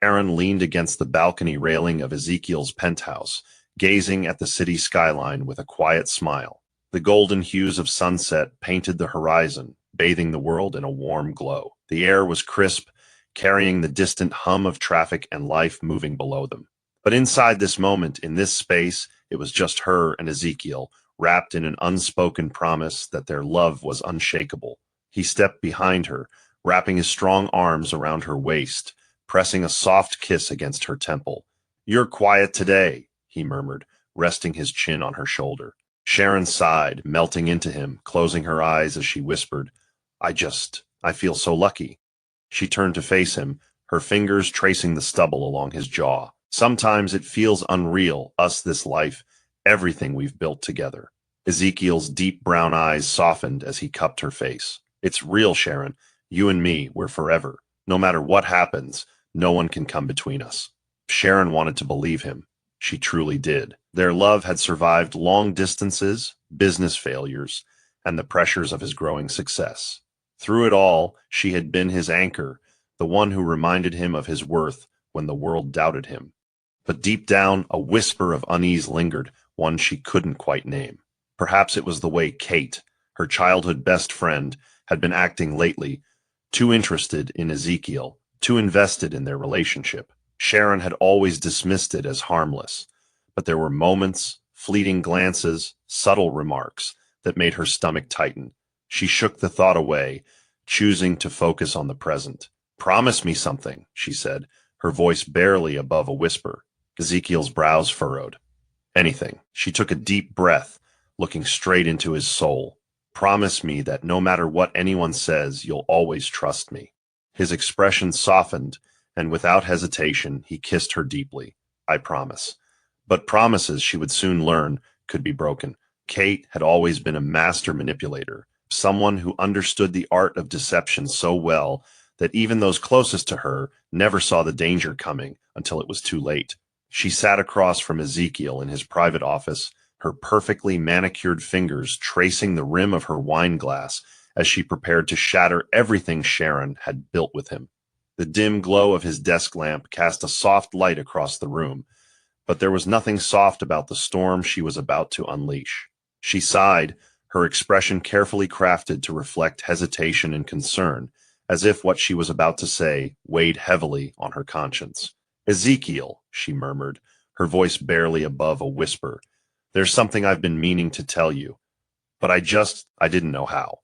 Aaron leaned against the balcony railing of Ezekiel's penthouse, gazing at the city skyline with a quiet smile. The golden hues of sunset painted the horizon, bathing the world in a warm glow. The air was crisp, carrying the distant hum of traffic and life moving below them. But inside this moment, in this space, it was just her and Ezekiel, wrapped in an unspoken promise that their love was unshakable. He stepped behind her, wrapping his strong arms around her waist, pressing a soft kiss against her temple. "You're quiet today," he murmured, resting his chin on her shoulder. Sharon sighed, melting into him, closing her eyes as she whispered, I feel so lucky." She turned to face him, her fingers tracing the stubble along his jaw. "Sometimes it feels unreal, us this life, everything we've built together." Ezekiel's deep brown eyes softened as he cupped her face. "It's real, Sharon. You and me, we're forever. No matter what happens, no one can come between us." Sharon wanted to believe him. She truly did. Their love had survived long distances, business failures, and the pressures of his growing success. Through it all, she had been his anchor, the one who reminded him of his worth when the world doubted him. But deep down, a whisper of unease lingered, one she couldn't quite name. Perhaps it was the way Kate, her childhood best friend, had been acting lately, too interested in Ezekiel, too invested in their relationship. Sharon had always dismissed it as harmless, but there were moments, fleeting glances, subtle remarks that made her stomach tighten. She shook the thought away, choosing to focus on the present. "Promise me something," she said, her voice barely above a whisper. Ezekiel's brows furrowed. "Anything." She took a deep breath, looking straight into his soul. "Promise me that no matter what anyone says, you'll always trust me." His expression softened, and without hesitation, he kissed her deeply. "I promise." But promises, she would soon learn, could be broken. Kate had always been a master manipulator, someone who understood the art of deception so well that even those closest to her never saw the danger coming until it was too late. She sat across from Ezekiel in his private office, her perfectly manicured fingers tracing the rim of her wine glass as she prepared to shatter everything Sharon had built with him. The dim glow of his desk lamp cast a soft light across the room, but there was nothing soft about the storm she was about to unleash. She sighed, her expression carefully crafted to reflect hesitation and concern, as if what she was about to say weighed heavily on her conscience. "Ezekiel," she murmured, her voice barely above a whisper, "there's something I've been meaning to tell you, but I didn't know how."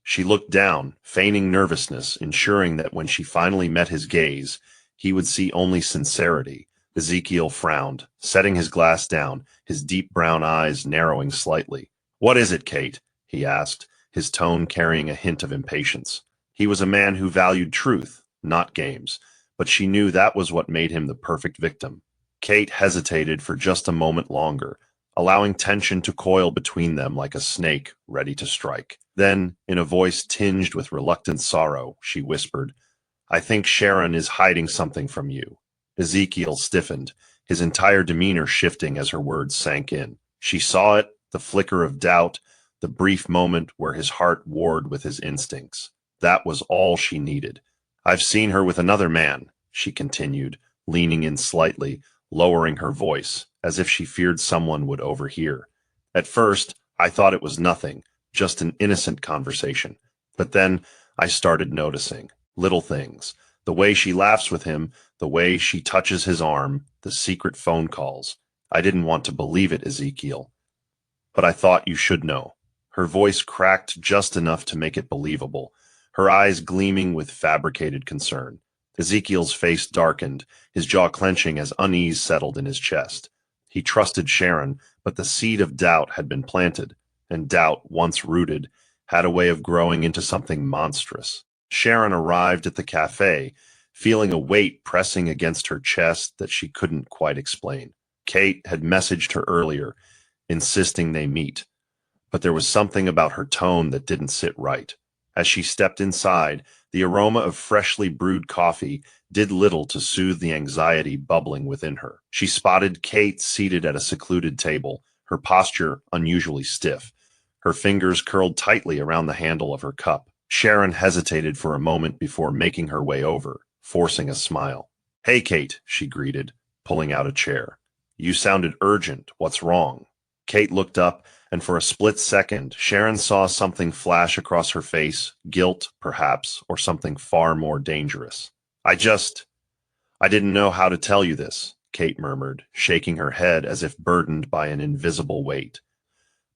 She looked down, feigning nervousness, ensuring that when she finally met his gaze, he would see only sincerity. Ezekiel frowned, setting his glass down, his deep brown eyes narrowing slightly. "What is it, Kate?" he asked, his tone carrying a hint of impatience. He was a man who valued truth, not games, but she knew that was what made him the perfect victim. Kate hesitated for just a moment longer, allowing tension to coil between them like a snake ready to strike. Then, in a voice tinged with reluctant sorrow, she whispered, "I think Sharon is hiding something from you." Ezekiel stiffened, his entire demeanor shifting as her words sank in. She saw it, the flicker of doubt, the brief moment where his heart warred with his instincts. That was all she needed. "I've seen her with another man," she continued, leaning in slightly, lowering her voice, as if she feared someone would overhear. "At first, I thought it was nothing, just an innocent conversation. But then I started noticing little things. The way she laughs with him, the way she touches his arm, the secret phone calls. I didn't want to believe it, Ezekiel, but I thought you should know." Her voice cracked just enough to make it believable, her eyes gleaming with fabricated concern. Ezekiel's face darkened, his jaw clenching as unease settled in his chest. He trusted Sharon, but the seed of doubt had been planted, and doubt, once rooted, had a way of growing into something monstrous. Sharon arrived at the cafe, feeling a weight pressing against her chest that she couldn't quite explain. Kate had messaged her earlier, insisting they meet, but there was something about her tone that didn't sit right. As she stepped inside, the aroma of freshly brewed coffee did little to soothe the anxiety bubbling within her. She spotted Kate seated at a secluded table, her posture unusually stiff, her fingers curled tightly around the handle of her cup. Sharon hesitated for a moment before making her way over, forcing a smile. "Hey, Kate," she greeted, pulling out a chair. "You sounded urgent. What's wrong?" Kate looked up, and for a split second, Sharon saw something flash across her face, guilt, perhaps, or something far more dangerous. I didn't know how to tell you this," Kate murmured, shaking her head as if burdened by an invisible weight.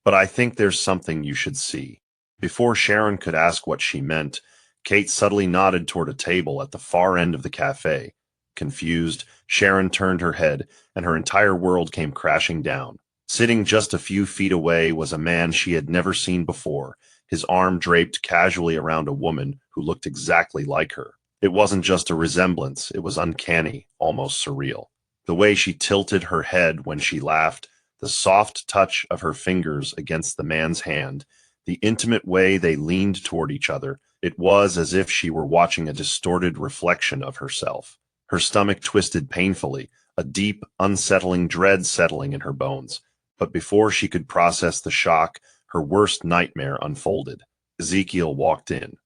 "But I think there's something you should see." Before Sharon could ask what she meant, Kate subtly nodded toward a table at the far end of the cafe. Confused, Sharon turned her head, and her entire world came crashing down. Sitting just a few feet away was a man she had never seen before, his arm draped casually around a woman who looked exactly like her. It wasn't just a resemblance, it was uncanny, almost surreal. The way she tilted her head when she laughed, the soft touch of her fingers against the man's hand, the intimate way they leaned toward each other, it was as if she were watching a distorted reflection of herself. Her stomach twisted painfully, a deep, unsettling dread settling in her bones. But before she could process the shock, her worst nightmare unfolded. Ezekiel walked in.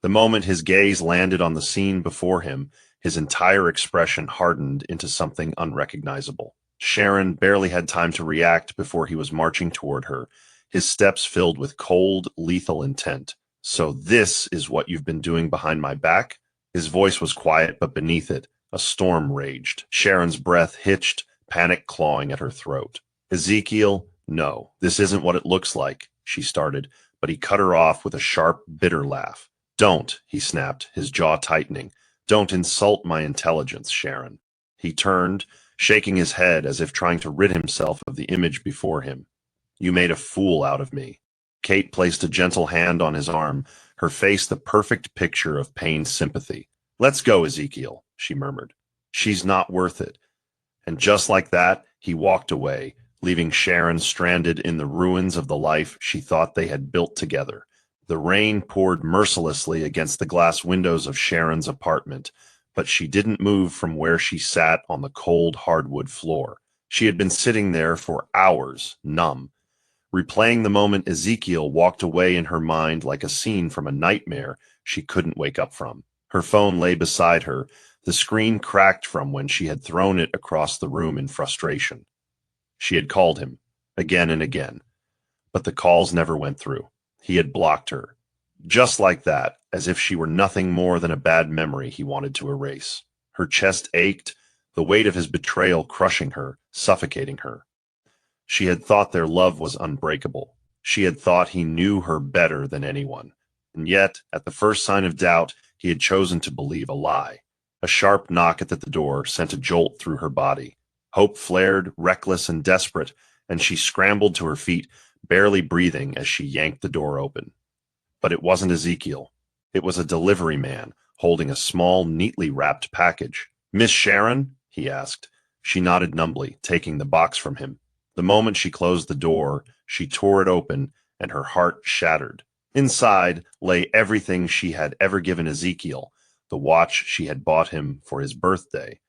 The moment his gaze landed on the scene before him, his entire expression hardened into something unrecognizable. Sharon barely had time to react before he was marching toward her, his steps filled with cold, lethal intent. "So this is what you've been doing behind my back?" His voice was quiet, but beneath it, a storm raged. Sharon's breath hitched, panic clawing at her throat. "Ezekiel, no, this isn't what it looks like," she started, but he cut her off with a sharp, bitter laugh. "Don't," he snapped, his jaw tightening. "Don't insult my intelligence, Sharon." He turned, shaking his head as if trying to rid himself of the image before him. "You made a fool out of me." Kate placed a gentle hand on his arm, her face the perfect picture of pained sympathy. "Let's go, Ezekiel," she murmured. "She's not worth it." And just like that, he walked away, leaving Sharon stranded in the ruins of the life she thought they had built together. The rain poured mercilessly against the glass windows of Sharon's apartment, but she didn't move from where she sat on the cold hardwood floor. She had been sitting there for hours, numb, replaying the moment Ezekiel walked away in her mind like a scene from a nightmare she couldn't wake up from. Her phone lay beside her, the screen cracked from when she had thrown it across the room in frustration. She had called him, again and again, but the calls never went through. He had blocked her. Just like that, as if she were nothing more than a bad memory he wanted to erase. Her chest ached, the weight of his betrayal crushing her, suffocating her. She had thought their love was unbreakable. She had thought he knew her better than anyone. And yet, at the first sign of doubt, he had chosen to believe a lie. A sharp knock at the door sent a jolt through her body. Hope flared, reckless and desperate, and she scrambled to her feet, barely breathing as she yanked the door open. But it wasn't Ezekiel. It was a delivery man, holding a small, neatly wrapped package. "Miss Sharon?" he asked. She nodded numbly, taking the box from him. The moment she closed the door, she tore it open, and her heart shattered. Inside lay everything she had ever given Ezekiel, the watch she had bought him for his birthday,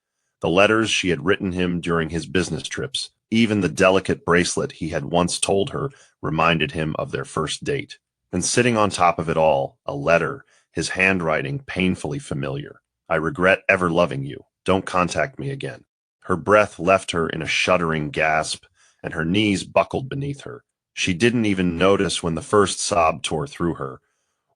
the letters she had written him during his business trips, even the delicate bracelet he had once told her reminded him of their first date. And sitting on top of it all, a letter, his handwriting painfully familiar. "I regret ever loving you. Don't contact me again." Her breath left her in a shuddering gasp, and her knees buckled beneath her. She didn't even notice when the first sob tore through her,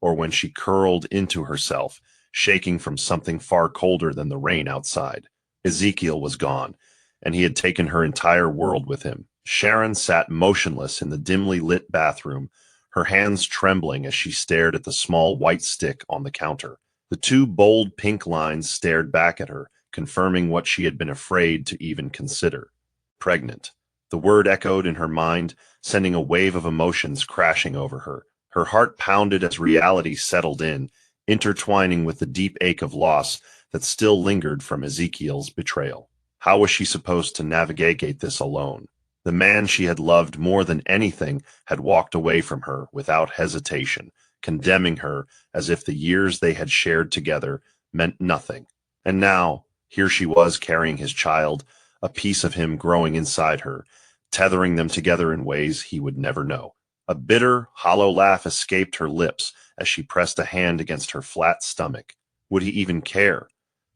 or when she curled into herself, shaking from something far colder than the rain outside. Ezekiel was gone, and he had taken her entire world with him. Sharon sat motionless in the dimly lit bathroom, her hands trembling as she stared at the small white stick on the counter. The two bold pink lines stared back at her, confirming what she had been afraid to even consider. Pregnant. The word echoed in her mind, sending a wave of emotions crashing over her. Her heart pounded as reality settled in, intertwining with the deep ache of loss that still lingered from Ezekiel's betrayal. How was she supposed to navigate this alone? The man she had loved more than anything had walked away from her without hesitation, condemning her as if the years they had shared together meant nothing. And now, here she was carrying his child, a piece of him growing inside her, tethering them together in ways he would never know. A bitter, hollow laugh escaped her lips as she pressed a hand against her flat stomach. Would he even care?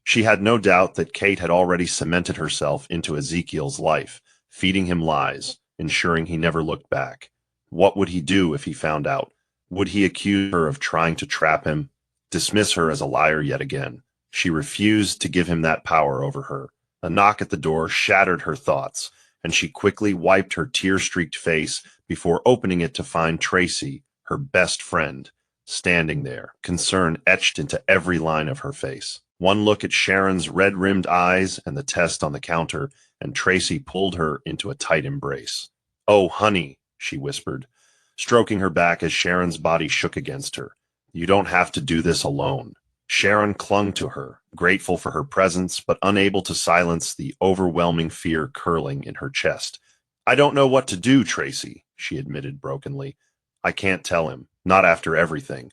She had no doubt that Kate had already cemented herself into Ezekiel's life, feeding him lies, ensuring he never looked back. What would he do if he found out? Would he accuse her of trying to trap him? Dismiss her as a liar yet again? She refused to give him that power over her. A knock at the door shattered her thoughts, and she quickly wiped her tear-streaked face before opening it to find Tracy, her best friend, standing there, concern etched into every line of her face. One look at Sharon's red-rimmed eyes and the test on the counter, and Tracy pulled her into a tight embrace. "Oh, honey," she whispered, stroking her back as Sharon's body shook against her. "You don't have to do this alone." Sharon clung to her, grateful for her presence, but unable to silence the overwhelming fear curling in her chest. "I don't know what to do, Tracy," she admitted brokenly. "I can't tell him, not after everything.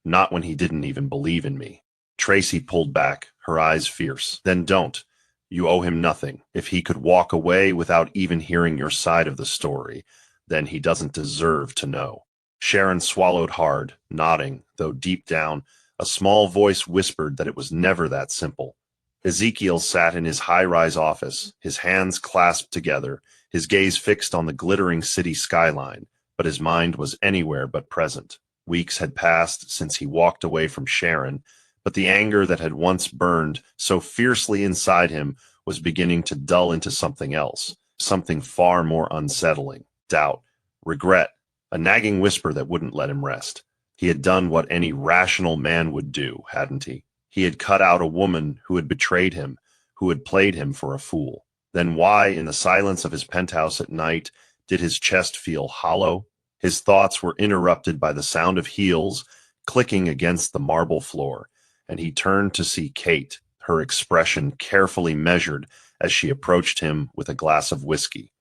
Not when he didn't even believe in me." Tracy pulled back, her eyes fierce. "Then don't. You owe him nothing. If he could walk away without even hearing your side of the story, then he doesn't deserve to know." Sharon swallowed hard, nodding, though deep down, a small voice whispered that it was never that simple. Ezekiel sat in his high-rise office, his hands clasped together, his gaze fixed on the glittering city skyline, but his mind was anywhere but present. Weeks had passed since he walked away from Sharon, but the anger that had once burned so fiercely inside him was beginning to dull into something else, something far more unsettling. Doubt, regret, a nagging whisper that wouldn't let him rest. He had done what any rational man would do, hadn't he? He had cut out a woman who had betrayed him, who had played him for a fool. Then why, in the silence of his penthouse at night, did his chest feel hollow? His thoughts were interrupted by the sound of heels clicking against the marble floor, and he turned to see Kate, her expression carefully measured as she approached him with a glass of whiskey.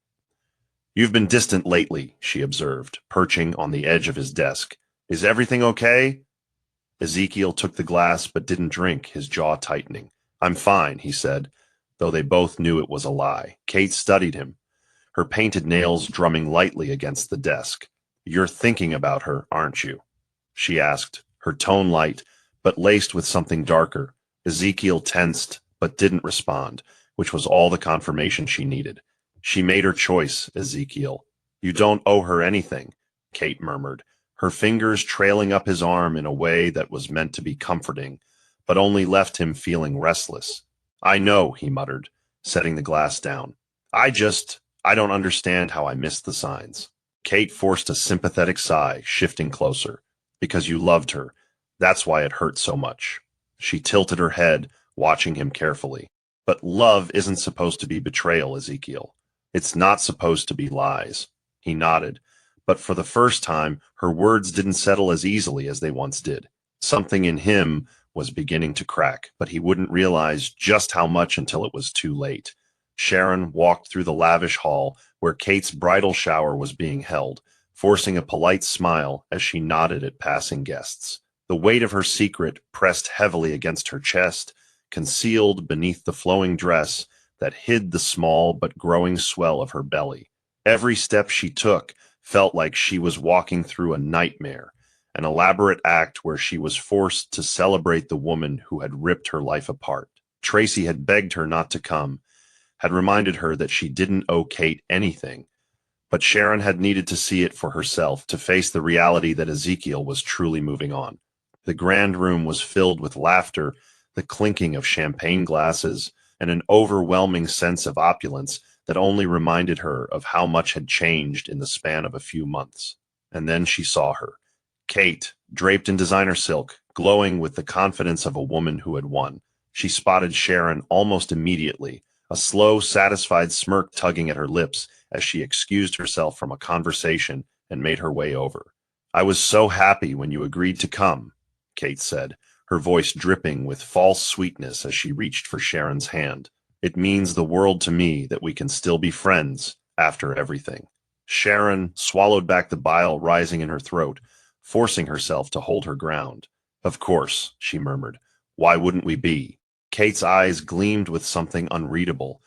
"You've been distant lately," she observed, perching on the edge of his desk. "Is everything okay?" Ezekiel took the glass but didn't drink, his jaw tightening. "I'm fine," he said, though they both knew it was a lie. Kate studied him, her painted nails drumming lightly against the desk. "You're thinking about her, aren't you?" she asked, her tone light, but laced with something darker. Ezekiel tensed, but didn't respond, which was all the confirmation she needed. "She made her choice, Ezekiel. You don't owe her anything," Kate murmured, her fingers trailing up his arm in a way that was meant to be comforting, but only left him feeling restless. "I know," he muttered, setting the glass down. I don't understand how I missed the signs." Kate forced a sympathetic sigh, shifting closer. "Because you loved her. That's why it hurt so much." She tilted her head, watching him carefully. "But love isn't supposed to be betrayal, Ezekiel. It's not supposed to be lies." He nodded, but for the first time, her words didn't settle as easily as they once did. Something in him was beginning to crack, but he wouldn't realize just how much until it was too late. Sharon walked through the lavish hall where Kate's bridal shower was being held, forcing a polite smile as she nodded at passing guests. The weight of her secret pressed heavily against her chest, concealed beneath the flowing dress that hid the small but growing swell of her belly. Every step she took felt like she was walking through a nightmare, an elaborate act where she was forced to celebrate the woman who had ripped her life apart. Tracy had begged her not to come, had reminded her that she didn't owe Kate anything, but Sharon had needed to see it for herself, to face the reality that Ezekiel was truly moving on. The grand room was filled with laughter, the clinking of champagne glasses, and an overwhelming sense of opulence that only reminded her of how much had changed in the span of a few months. And then she saw her. Kate, draped in designer silk, glowing with the confidence of a woman who had won. She spotted Sharon almost immediately, a slow, satisfied smirk tugging at her lips as she excused herself from a conversation and made her way over. "I was so happy when you agreed to come," Kate said, her voice dripping with false sweetness as she reached for Sharon's hand. "It means the world to me that we can still be friends after everything." Sharon swallowed back the bile rising in her throat, forcing herself to hold her ground. "Of course," she murmured. "Why wouldn't we be?" Kate's eyes gleamed with something unreadable,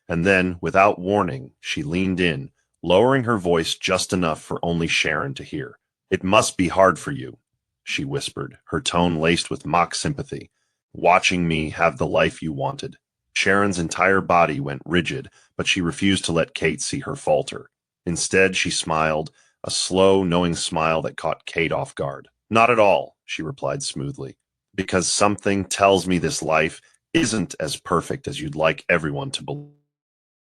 and then, without warning, she leaned in, lowering her voice just enough for only Sharon to hear. "It must be hard for you," she whispered, her tone laced with mock sympathy. watching me have the life you wanted. Sharon's entire body went rigid, but she refused to let Kate see her falter. Instead, she smiled, a slow, knowing smile that caught Kate off guard. Not at all, she replied smoothly, because something tells me this life isn't as perfect as you'd like everyone to believe.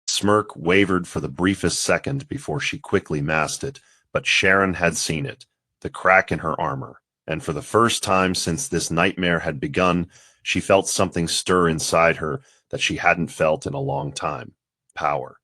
Smirk wavered for the briefest second before she quickly masked it, but Sharon had seen it, the crack in her armor, and for the first time since this nightmare had begun, she felt something stir inside her that she hadn't felt in a long time. Power.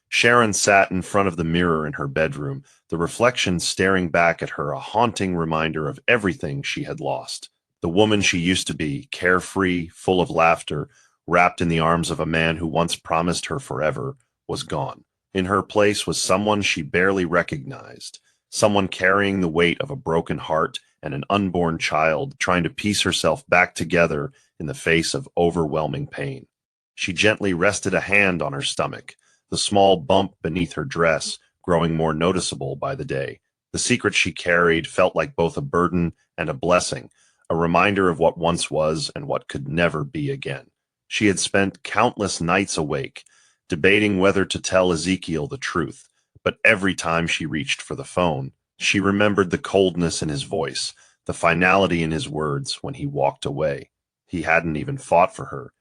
Sharon sat in front of the mirror in her bedroom, the reflection staring back at her, a haunting reminder of everything she had lost. The woman she used to be, carefree, full of laughter, wrapped in the arms of a man who once promised her forever, was gone. In her place was someone she barely recognized, someone carrying the weight of a broken heart and an unborn child, trying to piece herself back together in the face of overwhelming pain. She gently rested a hand on her stomach, the small bump beneath her dress growing more noticeable by the day. The secret she carried felt like both a burden and a blessing, a reminder of what once was and what could never be again. She had spent countless nights awake, debating whether to tell Ezekiel the truth, but every time she reached for the phone, she remembered the coldness in his voice, the finality in his words when he walked away. He hadn't even fought for her.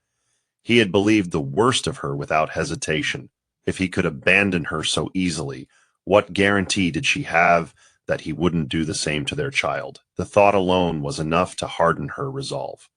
He had believed the worst of her without hesitation. If he could abandon her so easily, what guarantee did she have that he wouldn't do the same to their child? The thought alone was enough to harden her resolve.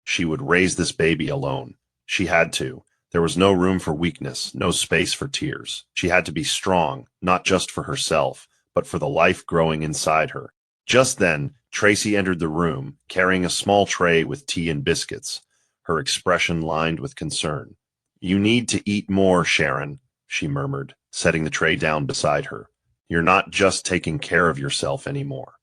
She would raise this baby alone. She had to. There was no room for weakness, no space for tears. She had to be strong, not just for herself, but for the life growing inside her. Just then, Tracy entered the room, carrying a small tray with tea and biscuits, her expression lined with concern. "You need to eat more, Sharon," she murmured, setting the tray down beside her. "You're not just taking care of yourself anymore."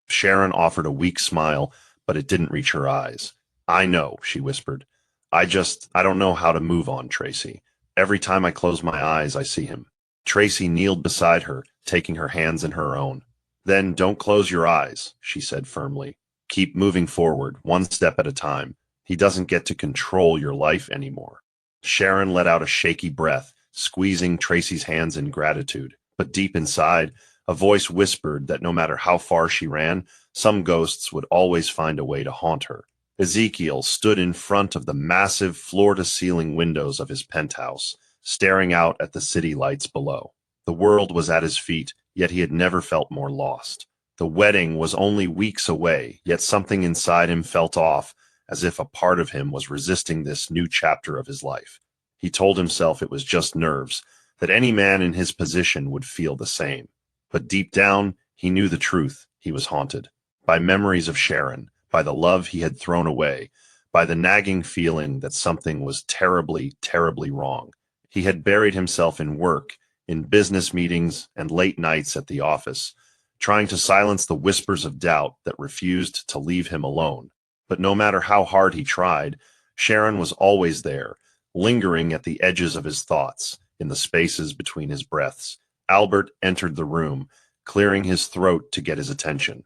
Sharon offered a weak smile, but it didn't reach her eyes. "I know," she whispered. I don't know how to move on, Tracy. Every time I close my eyes, I see him." Tracy kneeled beside her, taking her hands in her own. "Then don't close your eyes," she said firmly. "Keep moving forward, one step at a time. He doesn't get to control your life anymore." Sharon let out a shaky breath, squeezing Tracy's hands in gratitude. But deep inside, a voice whispered that no matter how far she ran, some ghosts would always find a way to haunt her. Ezekiel stood in front of the massive floor-to-ceiling windows of his penthouse, staring out at the city lights below. The world was at his feet, yet he had never felt more lost. The wedding was only weeks away, yet something inside him felt off, as if a part of him was resisting this new chapter of his life. He told himself it was just nerves, that any man in his position would feel the same. But deep down, he knew the truth. He was haunted by memories of Sharon, by the love he had thrown away, by the nagging feeling that something was terribly, terribly wrong. He had buried himself in work, in business meetings, and late nights at the office, trying to silence the whispers of doubt that refused to leave him alone. But no matter how hard he tried, Sharon was always there, lingering at the edges of his thoughts, in the spaces between his breaths. Albert entered the room, clearing his throat to get his attention.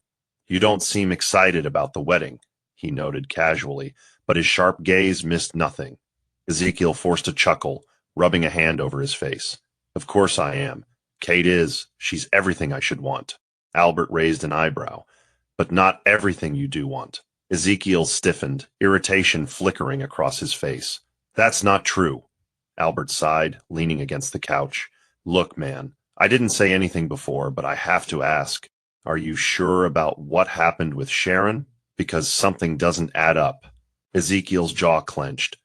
"You don't seem excited about the wedding," he noted casually, but his sharp gaze missed nothing. Ezekiel forced a chuckle, rubbing a hand over his face. "Of course I am. Kate is. She's everything I should want." Albert raised an eyebrow. "But not everything you do want." Ezekiel stiffened, irritation flickering across his face. "That's not true." Albert sighed, leaning against the couch. "Look, man, I didn't say anything before, but I have to ask. Are you sure about what happened with Sharon? Because something doesn't add up." Ezekiel's jaw clenched.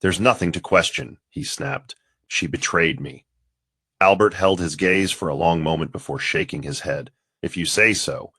"There's nothing to question," he snapped. "She betrayed me." Albert held his gaze for a long moment before shaking his head. "If you say so."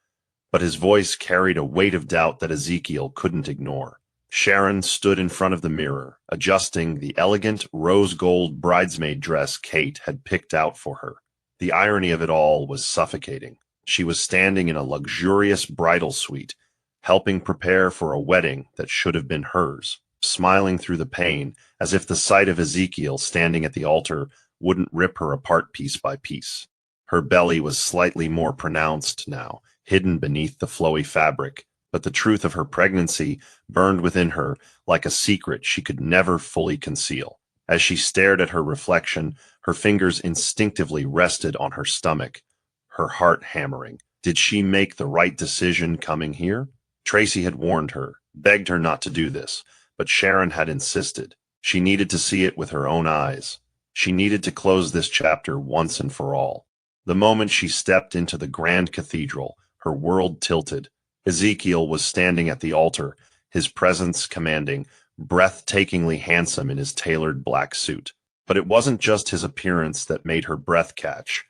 But his voice carried a weight of doubt that Ezekiel couldn't ignore. Sharon stood in front of the mirror, adjusting the elegant rose gold bridesmaid dress Kate had picked out for her. The irony of it all was suffocating. She was standing in a luxurious bridal suite, helping prepare for a wedding that should have been hers, smiling through the pain, as if the sight of Ezekiel standing at the altar wouldn't rip her apart piece by piece. Her belly was slightly more pronounced now, hidden beneath the flowy fabric, but the truth of her pregnancy burned within her like a secret she could never fully conceal. As she stared at her reflection, her fingers instinctively rested on her stomach, her heart hammering. Did she make the right decision coming here? Tracy had warned her, begged her not to do this, but Sharon had insisted. She needed to see it with her own eyes. She needed to close this chapter once and for all. The moment she stepped into the grand cathedral, her world tilted. Ezekiel was standing at the altar, his presence commanding, breathtakingly handsome in his tailored black suit. But it wasn't just his appearance that made her breath catch.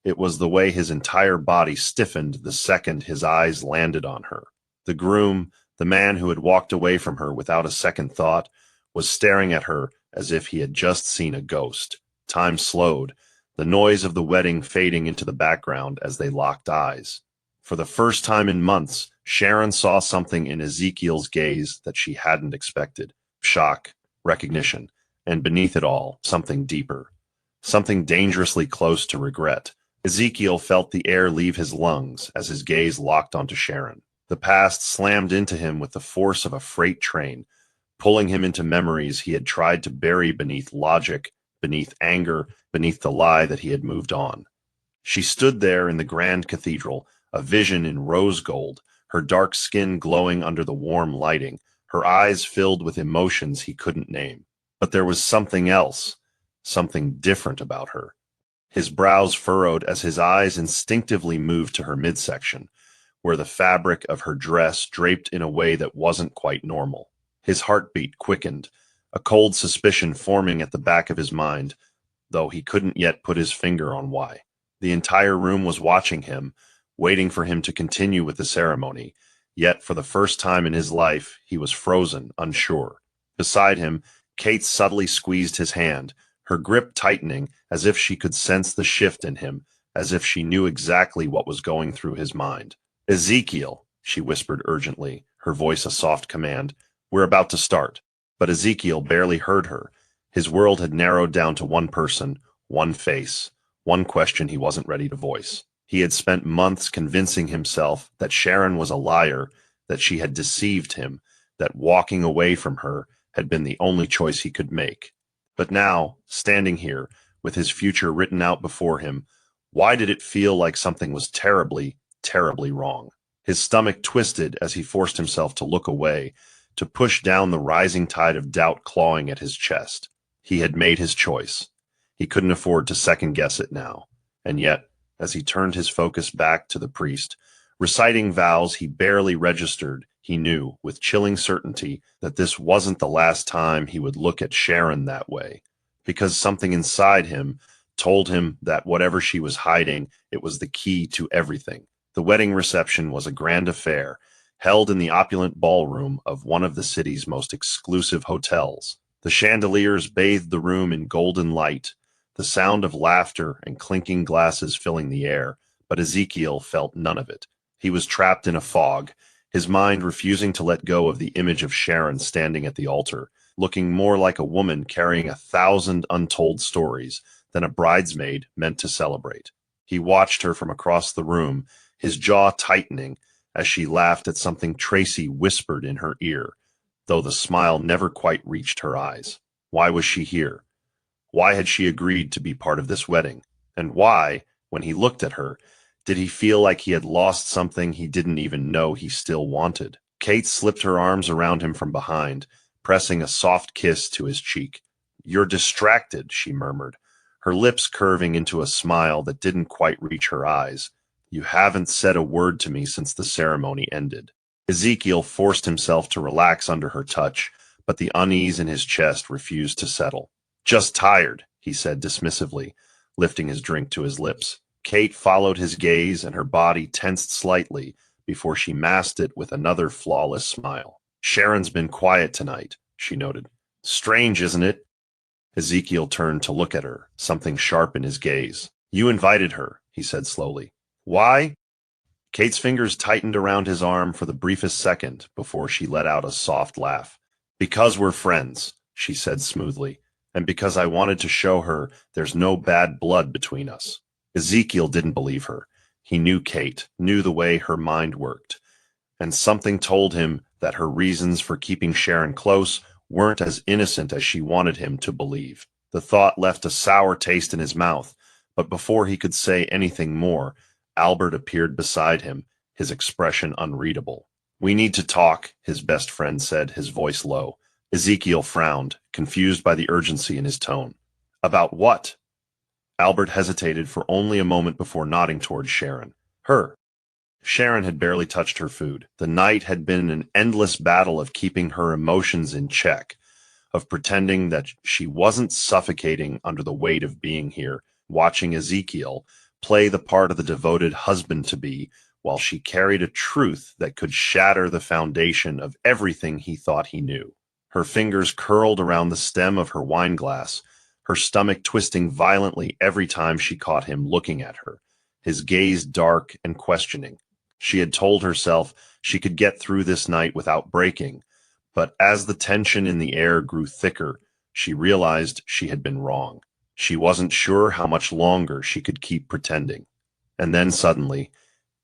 It was the way his entire body stiffened the second his eyes landed on her. The groom, the man who had walked away from her without a second thought, was staring at her as if he had just seen a ghost. Time slowed, the noise of the wedding fading into the background as they locked eyes. For the first time in months, Sharon saw something in Ezekiel's gaze that she hadn't expected. Shock, recognition, and beneath it all, something deeper. Something dangerously close to regret. Ezekiel felt the air leave his lungs as his gaze locked onto Sharon. The past slammed into him with the force of a freight train, pulling him into memories he had tried to bury beneath logic, beneath anger, beneath the lie that he had moved on. She stood there in the grand cathedral, a vision in rose gold, her dark skin glowing under the warm lighting, her eyes filled with emotions he couldn't name. But there was something else, something different about her. His brows furrowed as his eyes instinctively moved to her midsection, where the fabric of her dress draped in a way that wasn't quite normal. His heartbeat quickened, a cold suspicion forming at the back of his mind, though he couldn't yet put his finger on why. The entire room was watching him, waiting for him to continue with the ceremony, yet for the first time in his life he was frozen, unsure. Beside him, Kate subtly squeezed his hand, her grip tightening as if she could sense the shift in him, as if she knew exactly what was going through his mind. "Ezekiel," she whispered urgently, her voice a soft command, "we're about to start." But Ezekiel barely heard her. His world had narrowed down to one person, one face, one question he wasn't ready to voice. He had spent months convincing himself that Sharon was a liar, that she had deceived him, that walking away from her had been the only choice he could make. But now, standing here, with his future written out before him, why did it feel like something was terribly, terribly wrong? His stomach twisted as he forced himself to look away, to push down the rising tide of doubt clawing at his chest. He had made his choice. He couldn't afford to second-guess it now. And yet, as he turned his focus back to the priest, reciting vows he barely registered, he knew, with chilling certainty, that this wasn't the last time he would look at Sharon that way, because something inside him told him that whatever she was hiding, it was the key to everything. The wedding reception was a grand affair, held in the opulent ballroom of one of the city's most exclusive hotels. The chandeliers bathed the room in golden light, the sound of laughter and clinking glasses filling the air, but Ezekiel felt none of it. He was trapped in a fog, his mind refusing to let go of the image of Sharon standing at the altar, looking more like a woman carrying 1,000 untold stories than a bridesmaid meant to celebrate. He watched her from across the room, his jaw tightening as she laughed at something Tracy whispered in her ear, though the smile never quite reached her eyes. Why was she here? Why had she agreed to be part of this wedding? And why, when he looked at her, did he feel like he had lost something he didn't even know he still wanted? Kate slipped her arms around him from behind, pressing a soft kiss to his cheek. "You're distracted," she murmured, her lips curving into a smile that didn't quite reach her eyes. "You haven't said a word to me since the ceremony ended." Ezekiel forced himself to relax under her touch, but the unease in his chest refused to settle. "Just tired," he said dismissively, lifting his drink to his lips. Kate followed his gaze, and her body tensed slightly before she masked it with another flawless smile. "Sharon's been quiet tonight," she noted. "Strange, isn't it?" Ezekiel turned to look at her, something sharp in his gaze. "You invited her," he said slowly. "Why?" Kate's fingers tightened around his arm for the briefest second before she let out a soft laugh. "Because we're friends," she said smoothly, "and because I wanted to show her there's no bad blood between us." Ezekiel didn't believe her. He knew Kate, knew the way her mind worked. and something told him that her reasons for keeping Sharon close weren't as innocent as she wanted him to believe. The thought left a sour taste in his mouth, but before he could say anything more, Albert appeared beside him, his expression unreadable. "We need to talk," his best friend said, his voice low. Ezekiel frowned, confused by the urgency in his tone. "About what?" Albert hesitated for only a moment before nodding towards Sharon. Her. Sharon had barely touched her food. The night had been an endless battle of keeping her emotions in check, of pretending that she wasn't suffocating under the weight of being here, watching Ezekiel play the part of the devoted husband-to-be while she carried a truth that could shatter the foundation of everything he thought he knew. Her fingers curled around the stem of her wine glass, her stomach twisting violently every time she caught him looking at her, his gaze dark and questioning. She had told herself she could get through this night without breaking, but as the tension in the air grew thicker, she realized she had been wrong. She wasn't sure how much longer she could keep pretending. And then suddenly,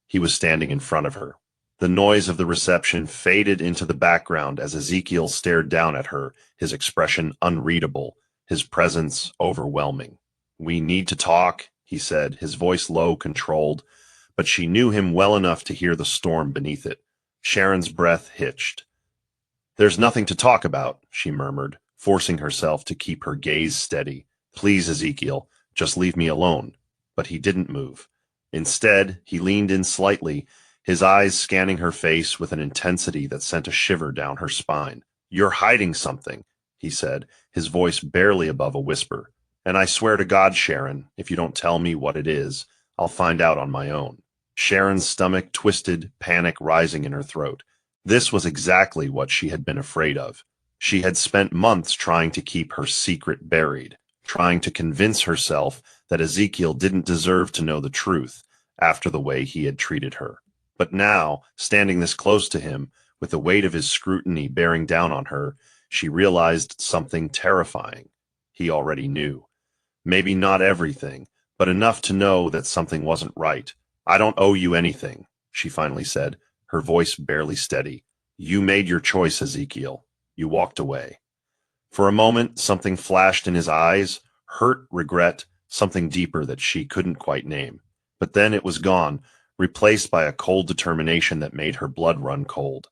he was standing in front of her. The noise of the reception faded into the background as Ezekiel stared down at her, his expression unreadable, his presence overwhelming. "We need to talk," he said, his voice low, controlled, but she knew him well enough to hear the storm beneath it. Sharon's breath hitched. "There's nothing to talk about," she murmured, forcing herself to keep her gaze steady. "Please, Ezekiel, just leave me alone." But he didn't move. Instead, he leaned in slightly, his eyes scanning her face with an intensity that sent a shiver down her spine. "You're hiding something," he said, his voice barely above a whisper. "And I swear to God, Sharon, if you don't tell me what it is, I'll find out on my own." Sharon's stomach twisted, panic rising in her throat. This was exactly what she had been afraid of. She had spent months trying to keep her secret buried, trying to convince herself that Ezekiel didn't deserve to know the truth after the way he had treated her. But now, standing this close to him, with the weight of his scrutiny bearing down on her, she realized something terrifying. He already knew. Maybe not everything, but enough to know that something wasn't right. "I don't owe you anything," she finally said, her voice barely steady. "You made your choice, Ezekiel. You walked away." For a moment, something flashed in his eyes, hurt, regret, something deeper that she couldn't quite name. But then it was gone, replaced by a cold determination that made her blood run cold.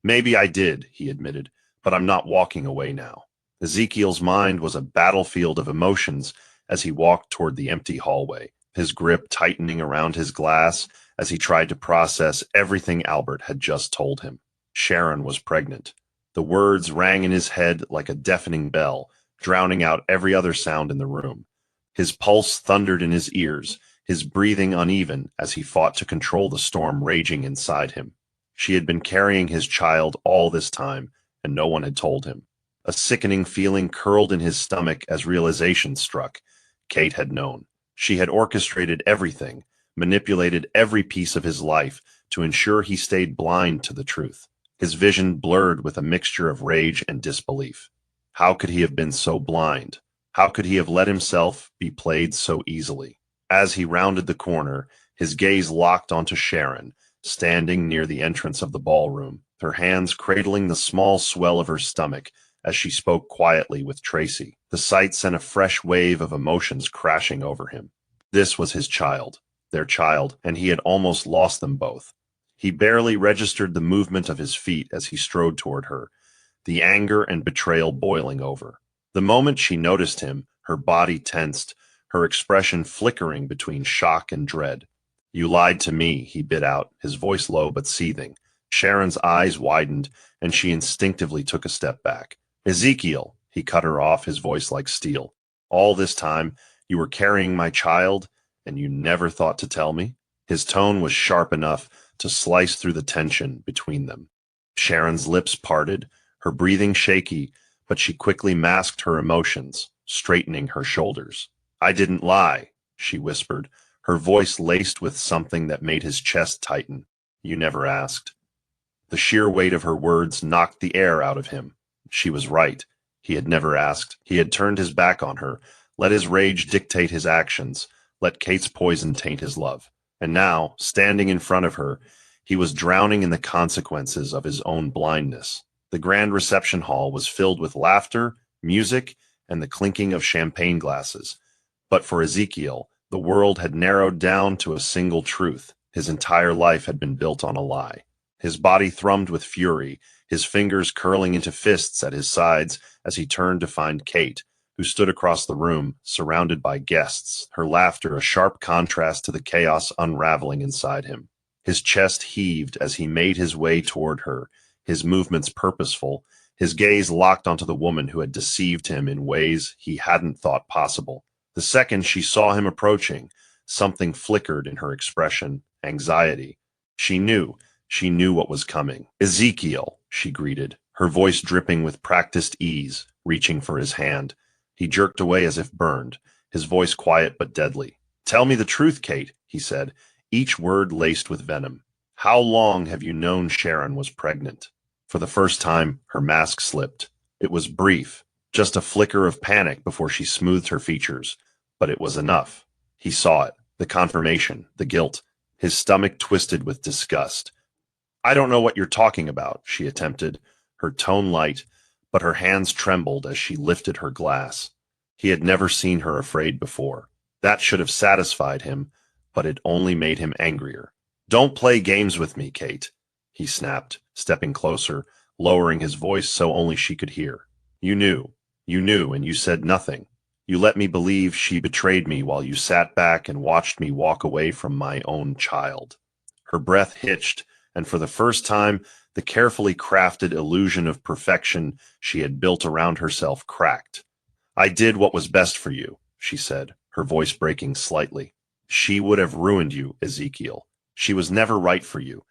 "Maybe I did," he admitted, "but I'm not walking away now." Ezekiel's mind was a battlefield of emotions as he walked toward the empty hallway, his grip tightening around his glass as he tried to process everything Albert had just told him. Sharon was pregnant. The words rang in his head like a deafening bell, drowning out every other sound in the room. His pulse thundered in his ears, his breathing uneven as he fought to control the storm raging inside him. She had been carrying his child all this time, and no one had told him. A sickening feeling curled in his stomach as realization struck. Kate had known. She had orchestrated everything, manipulated every piece of his life to ensure he stayed blind to the truth. His vision blurred with a mixture of rage and disbelief. How could he have been so blind? How could he have let himself be played so easily? As he rounded the corner, his gaze locked onto Sharon, standing near the entrance of the ballroom, her hands cradling the small swell of her stomach as she spoke quietly with Tracy. The sight sent a fresh wave of emotions crashing over him. This was his child, their child, and he had almost lost them both. He barely registered the movement of his feet as he strode toward her, the anger and betrayal boiling over. The moment she noticed him, her body tensed, her expression flickering between shock and dread. "You lied to me," he bit out, his voice low but seething. Sharon's eyes widened, and she instinctively took a step back. "Ezekiel," he cut her off, his voice like steel. "All this time, you were carrying my child, and you never thought to tell me?" His tone was sharp enough to slice through the tension between them. Sharon's lips parted, her breathing shaky, but she quickly masked her emotions, straightening her shoulders. "I didn't lie," she whispered, her voice laced with something that made his chest tighten. "You never asked." The sheer weight of her words knocked the air out of him. She was right. He had never asked. He had turned his back on her, let his rage dictate his actions, let Kate's poison taint his love. And now, standing in front of her, He was drowning in the consequences of his own blindness. The grand reception hall was filled with laughter, music, and the clinking of champagne glasses. But for Ezekiel, the world had narrowed down to a single truth. His entire life had been built on a lie. His body thrummed with fury, his fingers curling into fists at his sides as he turned to find Kate, who stood across the room, surrounded by guests, her laughter a sharp contrast to the chaos unraveling inside him. His chest heaved as he made his way toward her, his movements purposeful, his gaze locked onto the woman who had deceived him in ways he hadn't thought possible. The second she saw him approaching, something flickered in her expression, anxiety. She knew what was coming. "Ezekiel," she greeted, her voice dripping with practiced ease, reaching for his hand. He jerked away as if burned, his voice quiet but deadly. "Tell me the truth, Kate," he said, each word laced with venom. "How long have you known Sharon was pregnant?" For the first time, her mask slipped. It was brief, just a flicker of panic before she smoothed her features. But it was enough. He saw it, the confirmation, the guilt. His stomach twisted with disgust. "I don't know what you're talking about," she attempted, her tone light, but her hands trembled as she lifted her glass. He had never seen her afraid before. That should have satisfied him, but it only made him angrier. "Don't play games with me, Kate," he snapped, stepping closer, lowering his voice so only she could hear. You knew, and you said nothing. You let me believe she betrayed me while you sat back and watched me walk away from my own child." Her breath hitched, and for the first time, the carefully crafted illusion of perfection she had built around herself cracked. "I did what was best for you," she said, her voice breaking slightly. "She would have ruined you, Ezekiel. She was never right for you.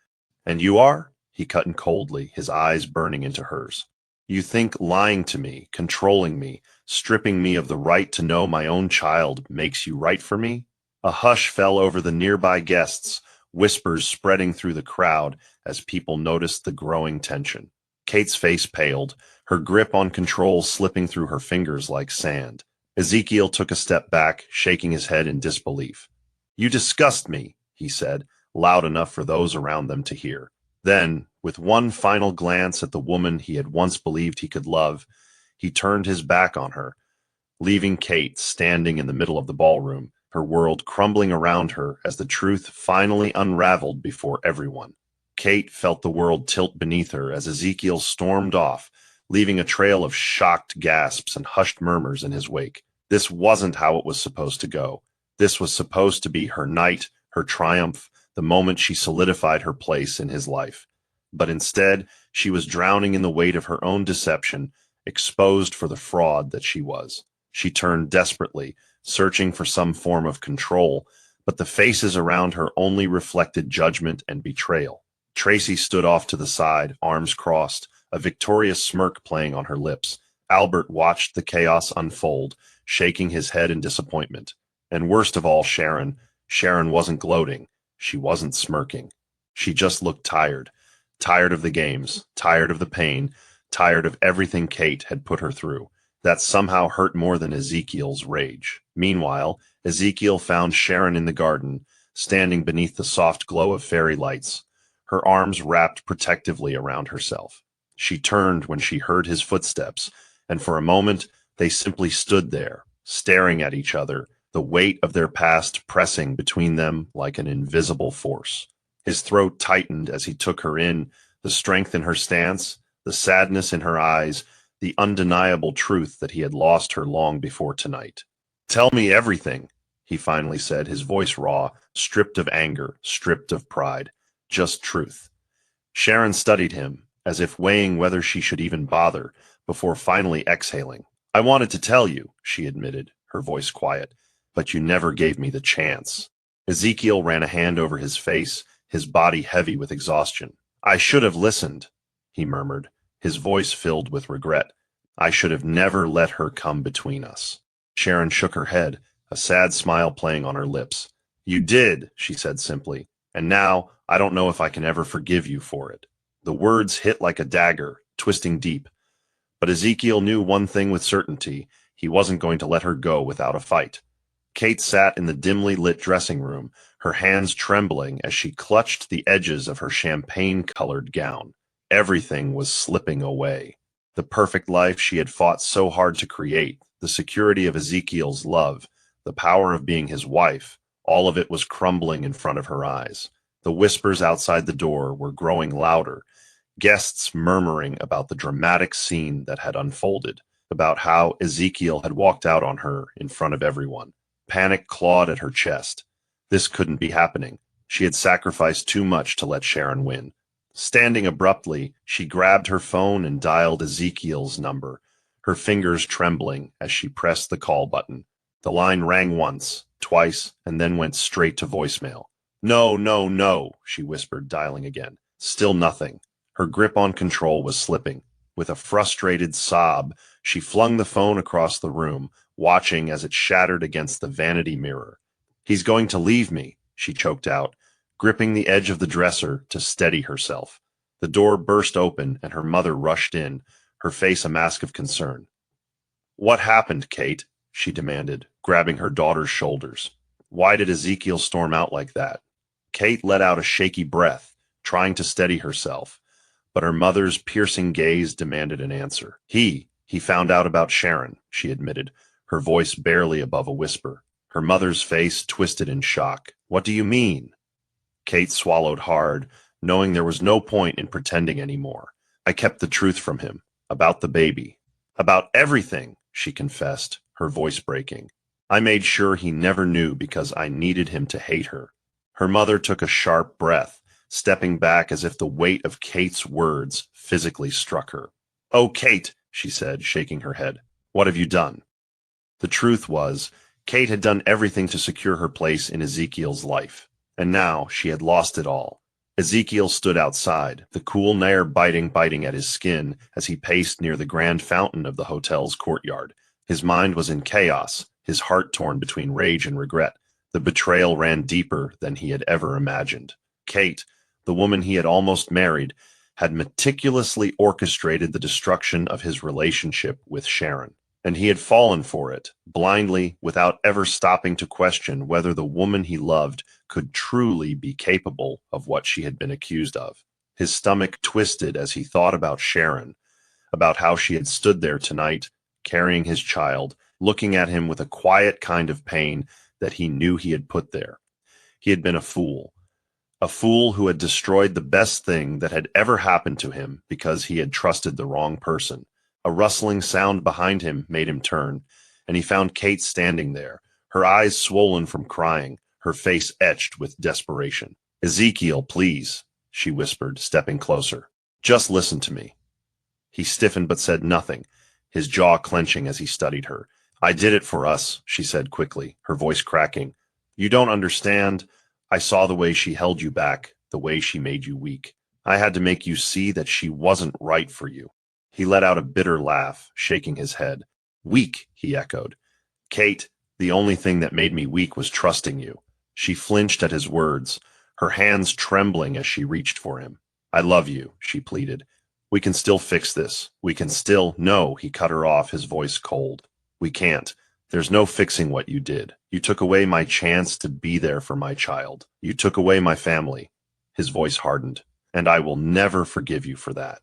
And you are?" He cut in coldly, his eyes burning into hers. "You think lying to me, controlling me, stripping me of the right to know my own child makes you right for me?" A hush fell over the nearby guests, whispers spreading through the crowd as people noticed the growing tension. Kate's face paled, her grip on control slipping through her fingers like sand. Ezekiel took a step back, shaking his head in disbelief. "You disgust me," he said, loud enough for those around them to hear. Then, with one final glance at the woman he had once believed he could love, he turned his back on her, leaving Kate standing in the middle of the ballroom, her world crumbling around her as the truth finally unraveled before everyone. Kate felt the world tilt beneath her as Ezekiel stormed off, leaving a trail of shocked gasps and hushed murmurs in his wake. This wasn't how it was supposed to go. This was supposed to be her night, her triumph, the moment she solidified her place in his life. But instead, she was drowning in the weight of her own deception, exposed for the fraud that she was. She turned desperately, searching for some form of control, but the faces around her only reflected judgment and betrayal. Tracy stood off to the side, arms crossed, a victorious smirk playing on her lips. Albert watched the chaos unfold, shaking his head in disappointment. And worst of all, Sharon. Sharon wasn't gloating. She wasn't smirking. She just looked tired. Tired of the games, tired of the pain, tired of everything Kate had put her through. That somehow hurt more than Ezekiel's rage. Meanwhile, Ezekiel found Sharon in the garden, standing beneath the soft glow of fairy lights, her arms wrapped protectively around herself. She turned when she heard his footsteps, and for a moment they simply stood there, staring at each other, the weight of their past pressing between them like an invisible force. His throat tightened as he took her in, the strength in her stance, the sadness in her eyes, the undeniable truth that he had lost her long before tonight. "Tell me everything," he finally said, his voice raw, stripped of anger, stripped of pride. Just truth. Sharon studied him, as if weighing whether she should even bother, before finally exhaling. "I wanted to tell you," she admitted, her voice quiet, "but you never gave me the chance." Ezekiel ran a hand over his face, his body heavy with exhaustion. "I should have listened," he murmured, his voice filled with regret. "I should have never let her come between us." Sharon shook her head, a sad smile playing on her lips. "You did," she said simply, "and now I don't know if I can ever forgive you for it." The words hit like a dagger, twisting deep. But Ezekiel knew one thing with certainty. He wasn't going to let her go without a fight. Kate sat in the dimly lit dressing room, her hands trembling as she clutched the edges of her champagne-colored gown. Everything was slipping away. The perfect life she had fought so hard to create, the security of Ezekiel's love, the power of being his wife, all of it was crumbling in front of her eyes. The whispers outside the door were growing louder, guests murmuring about the dramatic scene that had unfolded, about how Ezekiel had walked out on her in front of everyone. Panic clawed at her chest. This couldn't be happening. She had sacrificed too much to let Sharon win. Standing abruptly, she grabbed her phone and dialed Ezekiel's number, her fingers trembling as she pressed the call button. The line rang once, twice, and then went straight to voicemail. No, no, no, she whispered, dialing again. Still nothing. Her grip on control was slipping. With a frustrated sob, she flung the phone across the room, watching as it shattered against the vanity mirror. He's going to leave me, she choked out, gripping the edge of the dresser to steady herself. The door burst open and her mother rushed in, her face a mask of concern. What happened, Kate? She demanded, grabbing her daughter's shoulders. Why did Ezekiel storm out like that? Kate let out a shaky breath, trying to steady herself, but her mother's piercing gaze demanded an answer. He found out about Sharon, she admitted, her voice barely above a whisper. Her mother's face twisted in shock. What do you mean? Kate swallowed hard, knowing there was no point in pretending anymore. I kept the truth from him, about the baby. About everything, she confessed, her voice breaking. I made sure he never knew because I needed him to hate her. Her mother took a sharp breath, stepping back as if the weight of Kate's words physically struck her. Oh, Kate, she said, shaking her head. What have you done? The truth was, Kate had done everything to secure her place in Ezekiel's life, and now she had lost it all. Ezekiel stood outside, the cool air biting at his skin as he paced near the grand fountain of the hotel's courtyard. His mind was in chaos, his heart torn between rage and regret. The betrayal ran deeper than he had ever imagined. Kate, the woman he had almost married, had meticulously orchestrated the destruction of his relationship with Sharon. And he had fallen for it, blindly, without ever stopping to question whether the woman he loved could truly be capable of what she had been accused of. His stomach twisted as he thought about Sharon, about how she had stood there tonight, carrying his child, looking at him with a quiet kind of pain that he knew he had put there. He had been a fool who had destroyed the best thing that had ever happened to him because he had trusted the wrong person. A rustling sound behind him made him turn, and he found Kate standing there, her eyes swollen from crying, her face etched with desperation. Ezekiel, please, she whispered, stepping closer. Just listen to me. He stiffened but said nothing, his jaw clenching as he studied her. I did it for us, she said quickly, her voice cracking. You don't understand. I saw the way she held you back, the way she made you weak. I had to make you see that she wasn't right for you. He let out a bitter laugh, shaking his head. Weak, he echoed. Kate, the only thing that made me weak was trusting you. She flinched at his words, her hands trembling as she reached for him. I love you, she pleaded. We can still fix this. We can still— No, he cut her off, his voice cold. We can't. There's no fixing what you did. You took away my chance to be there for my child. You took away my family. His voice hardened. And I will never forgive you for that.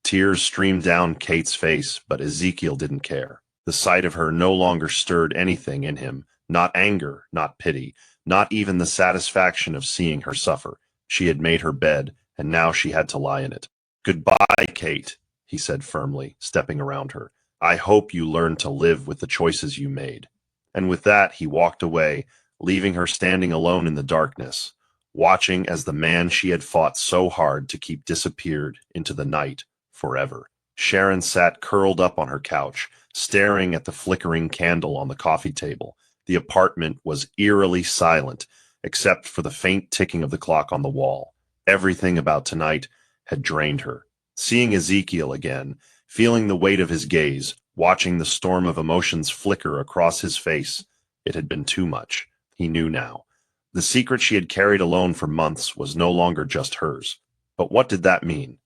Tears streamed down Kate's face, but Ezekiel didn't care. The sight of her no longer stirred anything in him, not anger, not pity, not even the satisfaction of seeing her suffer. She had made her bed, and now she had to lie in it. Goodbye, Kate, he said firmly, stepping around her. I hope you learn to live with the choices you made. And with that, he walked away, leaving her standing alone in the darkness, watching as the man she had fought so hard to keep disappeared into the night forever. Sharon sat curled up on her couch, staring at the flickering candle on the coffee table. The apartment was eerily silent, except for the faint ticking of the clock on the wall. Everything about tonight had drained her. Seeing Ezekiel again, feeling the weight of his gaze, watching the storm of emotions flicker across his face, it had been too much. He knew now. The secret she had carried alone for months was no longer just hers. But what did that mean?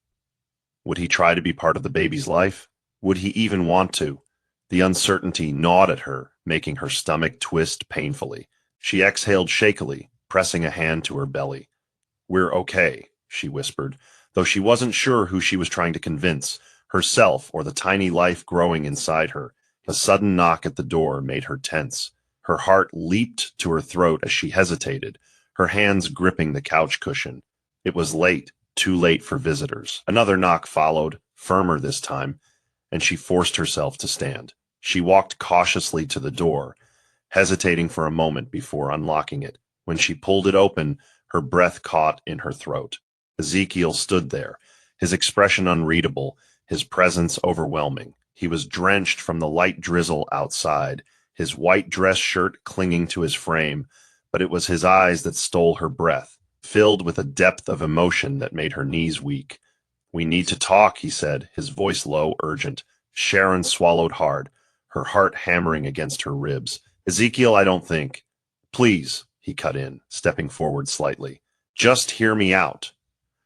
Would he try to be part of the baby's life? Would he even want to? The uncertainty gnawed at her, making her stomach twist painfully. She exhaled shakily, pressing a hand to her belly. "We're okay," she whispered, though she wasn't sure who she was trying to convince, herself or the tiny life growing inside her. A sudden knock at the door made her tense. Her heart leaped to her throat as she hesitated, her hands gripping the couch cushion. It was late, too late for visitors. Another knock followed, firmer this time, and she forced herself to stand. She walked cautiously to the door, hesitating for a moment before unlocking it. When she pulled it open, her breath caught in her throat. Ezekiel stood there, his expression unreadable, his presence overwhelming. He was drenched from the light drizzle outside, his white dress shirt clinging to his frame, but it was his eyes that stole her breath, filled with a depth of emotion that made her knees weak. "We need to talk," he said, his voice low, urgent. Sharon swallowed hard, her heart hammering against her ribs. "Ezekiel, I don't think—" "Please," he cut in, stepping forward slightly. "Just hear me out."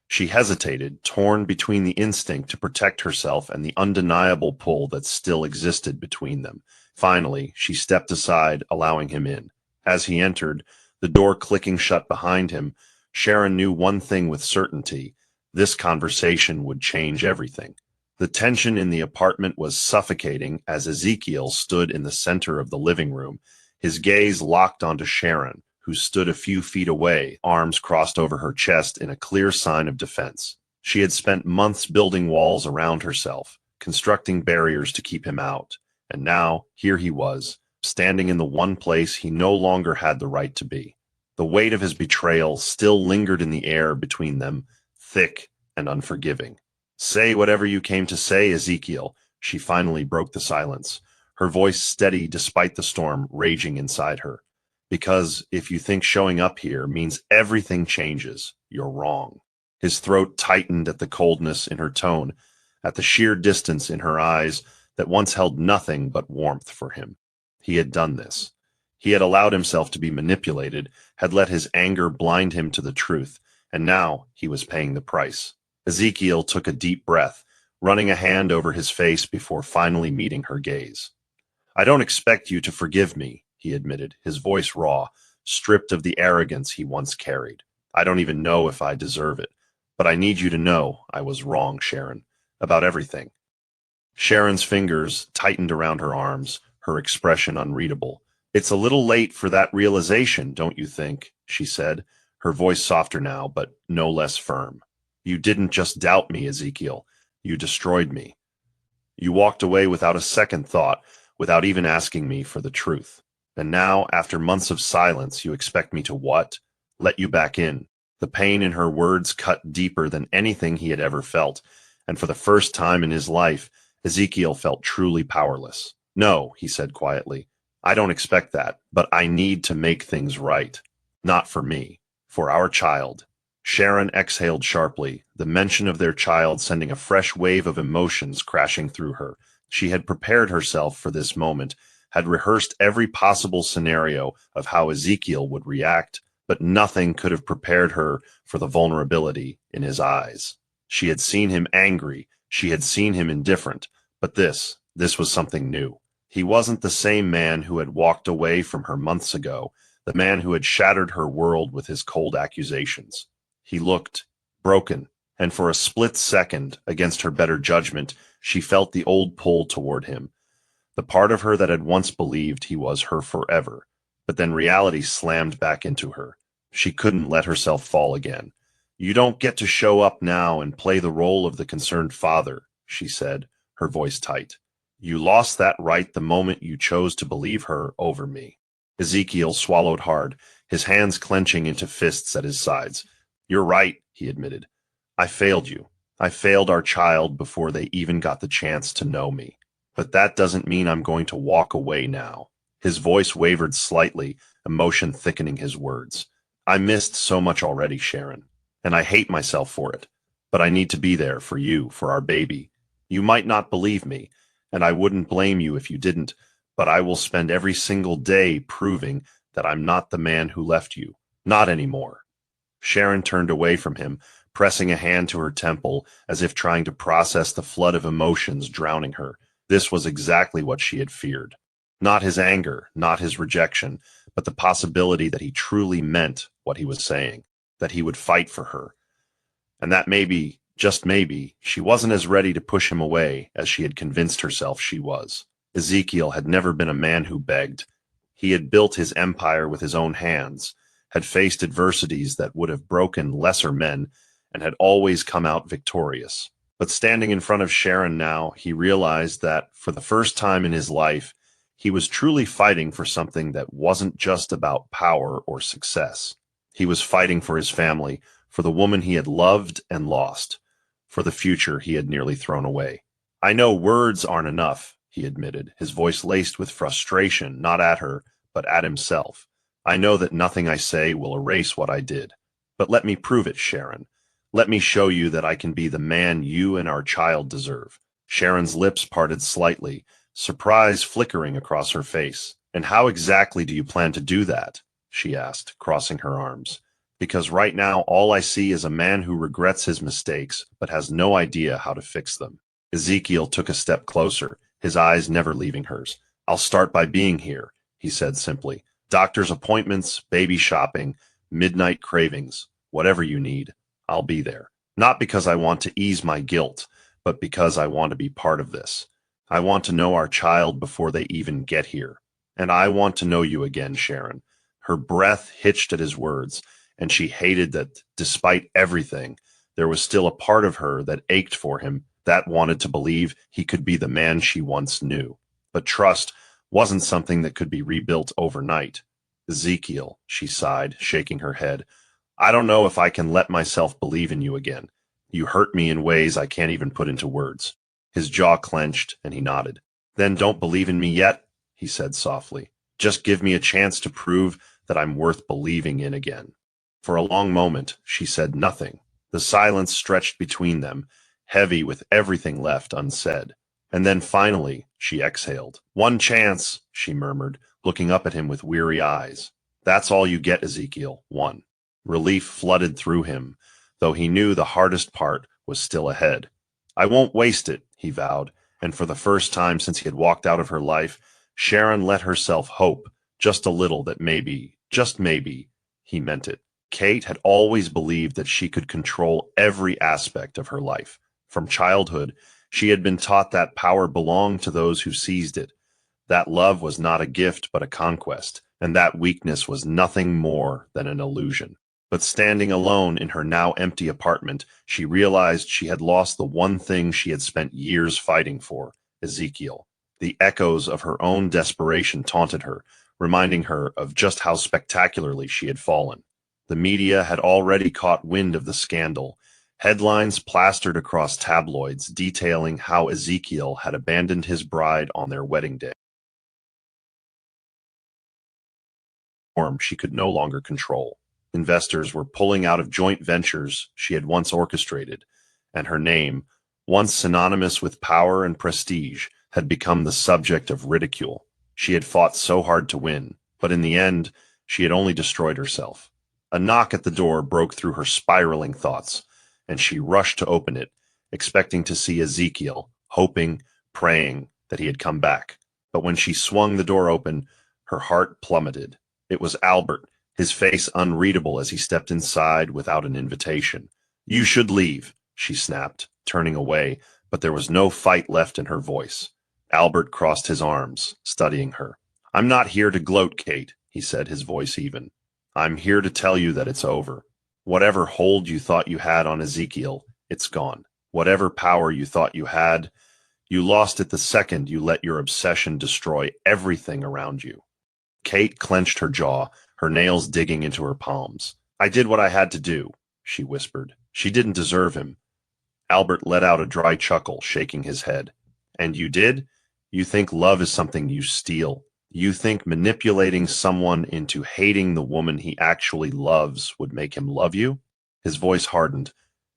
She hesitated, torn between the instinct to protect herself and the undeniable pull that still existed between them. Finally, she stepped aside, allowing him in. As he entered, the door clicking shut behind him, Sharon knew one thing with certainty: this conversation would change everything. The tension in the apartment was suffocating as Ezekiel stood in the center of the living room, his gaze locked onto Sharon, who stood a few feet away, arms crossed over her chest in a clear sign of defense. She had spent months building walls around herself, constructing barriers to keep him out, and now here he was, standing in the one place he no longer had the right to be. The weight of his betrayal still lingered in the air between them, thick and unforgiving. "Say whatever you came to say, Ezekiel," she finally broke the silence, her voice steady despite the storm raging inside her. "Because if you think showing up here means everything changes, you're wrong." His throat tightened at the coldness in her tone, at the sheer distance in her eyes that once held nothing but warmth for him. He had done this. He had allowed himself to be manipulated, had let his anger blind him to the truth, and now he was paying the price. Ezekiel took a deep breath, running a hand over his face before finally meeting her gaze. "I don't expect you to forgive me," he admitted, his voice raw, stripped of the arrogance he once carried. "I don't even know if I deserve it, but I need you to know I was wrong, Sharon, about everything." Sharon's fingers tightened around her arms, her expression unreadable. "It's a little late for that realization, don't you think?" she said, her voice softer now, but no less firm. "You didn't just doubt me, Ezekiel. You destroyed me. You walked away without a second thought, without even asking me for the truth. And now, after months of silence, you expect me to what? Let you back in." The pain in her words cut deeper than anything he had ever felt, and for the first time in his life, Ezekiel felt truly powerless. "No," he said quietly, "I don't expect that, but I need to make things right. Not for me, for our child." Sharon exhaled sharply, the mention of their child sending a fresh wave of emotions crashing through her. She had prepared herself for this moment, had rehearsed every possible scenario of how Ezekiel would react, but nothing could have prepared her for the vulnerability in his eyes. She had seen him angry, she had seen him indifferent, but this was something new. He wasn't the same man who had walked away from her months ago, the man who had shattered her world with his cold accusations. He looked broken, and for a split second, against her better judgment, she felt the old pull toward him, the part of her that had once believed he was her forever. But then reality slammed back into her. She couldn't let herself fall again. "You don't get to show up now and play the role of the concerned father," she said, her voice tight. "You lost that right the moment you chose to believe her over me." Ezekiel swallowed hard, his hands clenching into fists at his sides. "You're right," he admitted. "I failed you. I failed our child before they even got the chance to know me. But that doesn't mean I'm going to walk away now." His voice wavered slightly, emotion thickening his words. "I missed so much already, Sharon, and I hate myself for it. But I need to be there for you, for our baby. You might not believe me, and I wouldn't blame you if you didn't, but I will spend every single day proving that I'm not the man who left you. Not anymore." Sharon turned away from him, pressing a hand to her temple as if trying to process the flood of emotions drowning her. This was exactly what she had feared. Not his anger, not his rejection, but the possibility that he truly meant what he was saying, that he would fight for her, and that maybe, just maybe, she wasn't as ready to push him away as she had convinced herself she was. Ezekiel had never been a man who begged. He had built his empire with his own hands, had faced adversities that would have broken lesser men, and had always come out victorious. But standing in front of Sharon now, he realized that, for the first time in his life, he was truly fighting for something that wasn't just about power or success. He was fighting for his family, for the woman he had loved and lost, for the future he had nearly thrown away. I know words aren't enough, he admitted, his voice laced with frustration, not at her, but at himself. I know that nothing I say will erase what I did. But let me prove it, Sharon. Let me show you that I can be the man you and our child deserve. Sharon's lips parted slightly, surprise flickering across her face. And how exactly do you plan to do that? She asked, crossing her arms. Because right now all I see is a man who regrets his mistakes, but has no idea how to fix them. Ezekiel took a step closer, his eyes never leaving hers. I'll start by being here, he said simply. Doctor's appointments, baby shopping, midnight cravings, whatever you need, I'll be there. Not because I want to ease my guilt, but because I want to be part of this. I want to know our child before they even get here. And I want to know you again, Sharon. Her breath hitched at his words, and she hated that, despite everything, there was still a part of her that ached for him, that wanted to believe he could be the man she once knew. But trust wasn't something that could be rebuilt overnight. Ezekiel, she sighed, shaking her head, I don't know if I can let myself believe in you again. You hurt me in ways I can't even put into words. His jaw clenched, and he nodded. Then don't believe in me yet, he said softly. Just give me a chance to prove that I'm worth believing in again. For a long moment, she said nothing. The silence stretched between them, heavy with everything left unsaid. And then finally, she exhaled. One chance, she murmured, looking up at him with weary eyes. That's all you get, Ezekiel, one. Relief flooded through him, though he knew the hardest part was still ahead. I won't waste it, he vowed, and for the first time since he had walked out of her life, Sharon let herself hope, just a little, that maybe, just maybe, he meant it. Kate had always believed that she could control every aspect of her life. From childhood, she had been taught that power belonged to those who seized it, that love was not a gift but a conquest, and that weakness was nothing more than an illusion. But standing alone in her now empty apartment, she realized she had lost the one thing she had spent years fighting for, Ezekiel. The echoes of her own desperation taunted her, reminding her of just how spectacularly she had fallen. The media had already caught wind of the scandal, headlines plastered across tabloids detailing how Ezekiel had abandoned his bride on their wedding day. She could no longer control. Investors were pulling out of joint ventures she had once orchestrated, and her name, once synonymous with power and prestige, had become the subject of ridicule. She had fought so hard to win, but in the end, she had only destroyed herself. A knock at the door broke through her spiraling thoughts, and she rushed to open it, expecting to see Ezekiel, hoping, praying that he had come back. But when she swung the door open, her heart plummeted. It was Albert, his face unreadable as he stepped inside without an invitation. You should leave, she snapped, turning away, but there was no fight left in her voice. Albert crossed his arms, studying her. I'm not here to gloat, Kate, he said, his voice even. I'm here to tell you that it's over. Whatever hold you thought you had on Ezekiel, it's gone. Whatever power you thought you had, you lost it the second you let your obsession destroy everything around you. Kate clenched her jaw, her nails digging into her palms. I did what I had to do, she whispered. She didn't deserve him. Albert let out a dry chuckle, shaking his head. And you did? You think love is something you steal. You think manipulating someone into hating the woman he actually loves would make him love you? His voice hardened.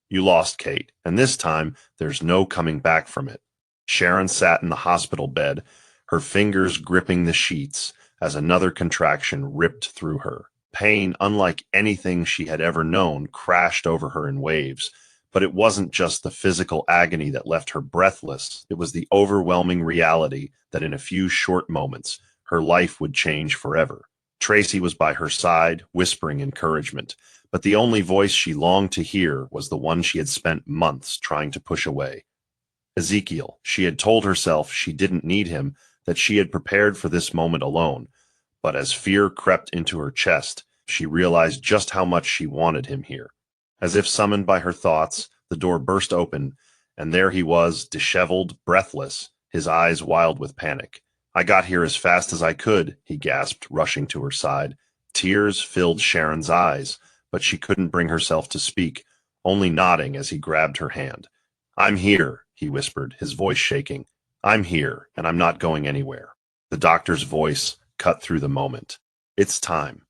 You lost, Kate, and this time there's no coming back from it. Sharon sat in the hospital bed, her fingers gripping the sheets as another contraction ripped through her. Pain, unlike anything she had ever known, crashed over her in waves. But it wasn't just the physical agony that left her breathless. It was the overwhelming reality that in a few short moments, her life would change forever. Tracy was by her side, whispering encouragement, but the only voice she longed to hear was the one she had spent months trying to push away. Ezekiel. She had told herself she didn't need him, that she had prepared for this moment alone. But as fear crept into her chest, she realized just how much she wanted him here. As if summoned by her thoughts, the door burst open, and there he was, disheveled, breathless, his eyes wild with panic. I got here as fast as I could, he gasped, rushing to her side. Tears filled Sharon's eyes, but she couldn't bring herself to speak, only nodding as he grabbed her hand. I'm here, he whispered, his voice shaking. I'm here, and I'm not going anywhere. The doctor's voice cut through the moment. It's time.